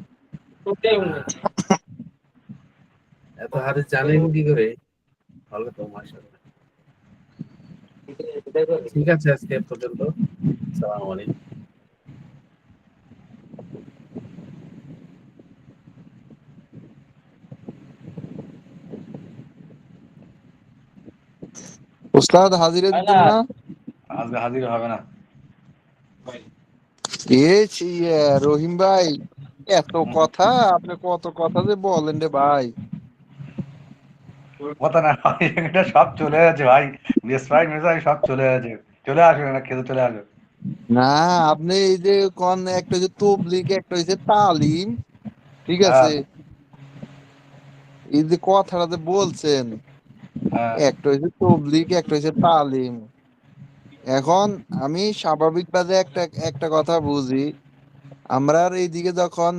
এত হাদিস জানেন কি করে? ভালো তো, মাশাআল্লাহ। ঠিক আছে, আজকে এ পর্যন্ত। আসসালামু আলাইকুম। উস্তাদ হাজিরা দিতেন না? আজকে হাজির হবে না। রহিম ভাই, এত কথা, আপনি কত কথা যে বলেন রে ভাই। কথা না ভাই, এটা সব চলে যাচ্ছে ভাই, মেসফাই মেসাই সব চলে যাচ্ছে। চলে আসবে না, খেতে চলে আসবে। না, আপনি এই যে কোন একটা হচ্ছে তবলিগ, একটা হচ্ছে তালিম, ঠিক হ্যাঁ আছে, এই যে কথাটা যে বলছেন, হ্যাঁ একটা হচ্ছে তবলিগ, একটা হচ্ছে তালিম। এখন আমি স্বাভাবিকভাবে একটা একটা কথা বুঝি, আমরা এইদিকে যখন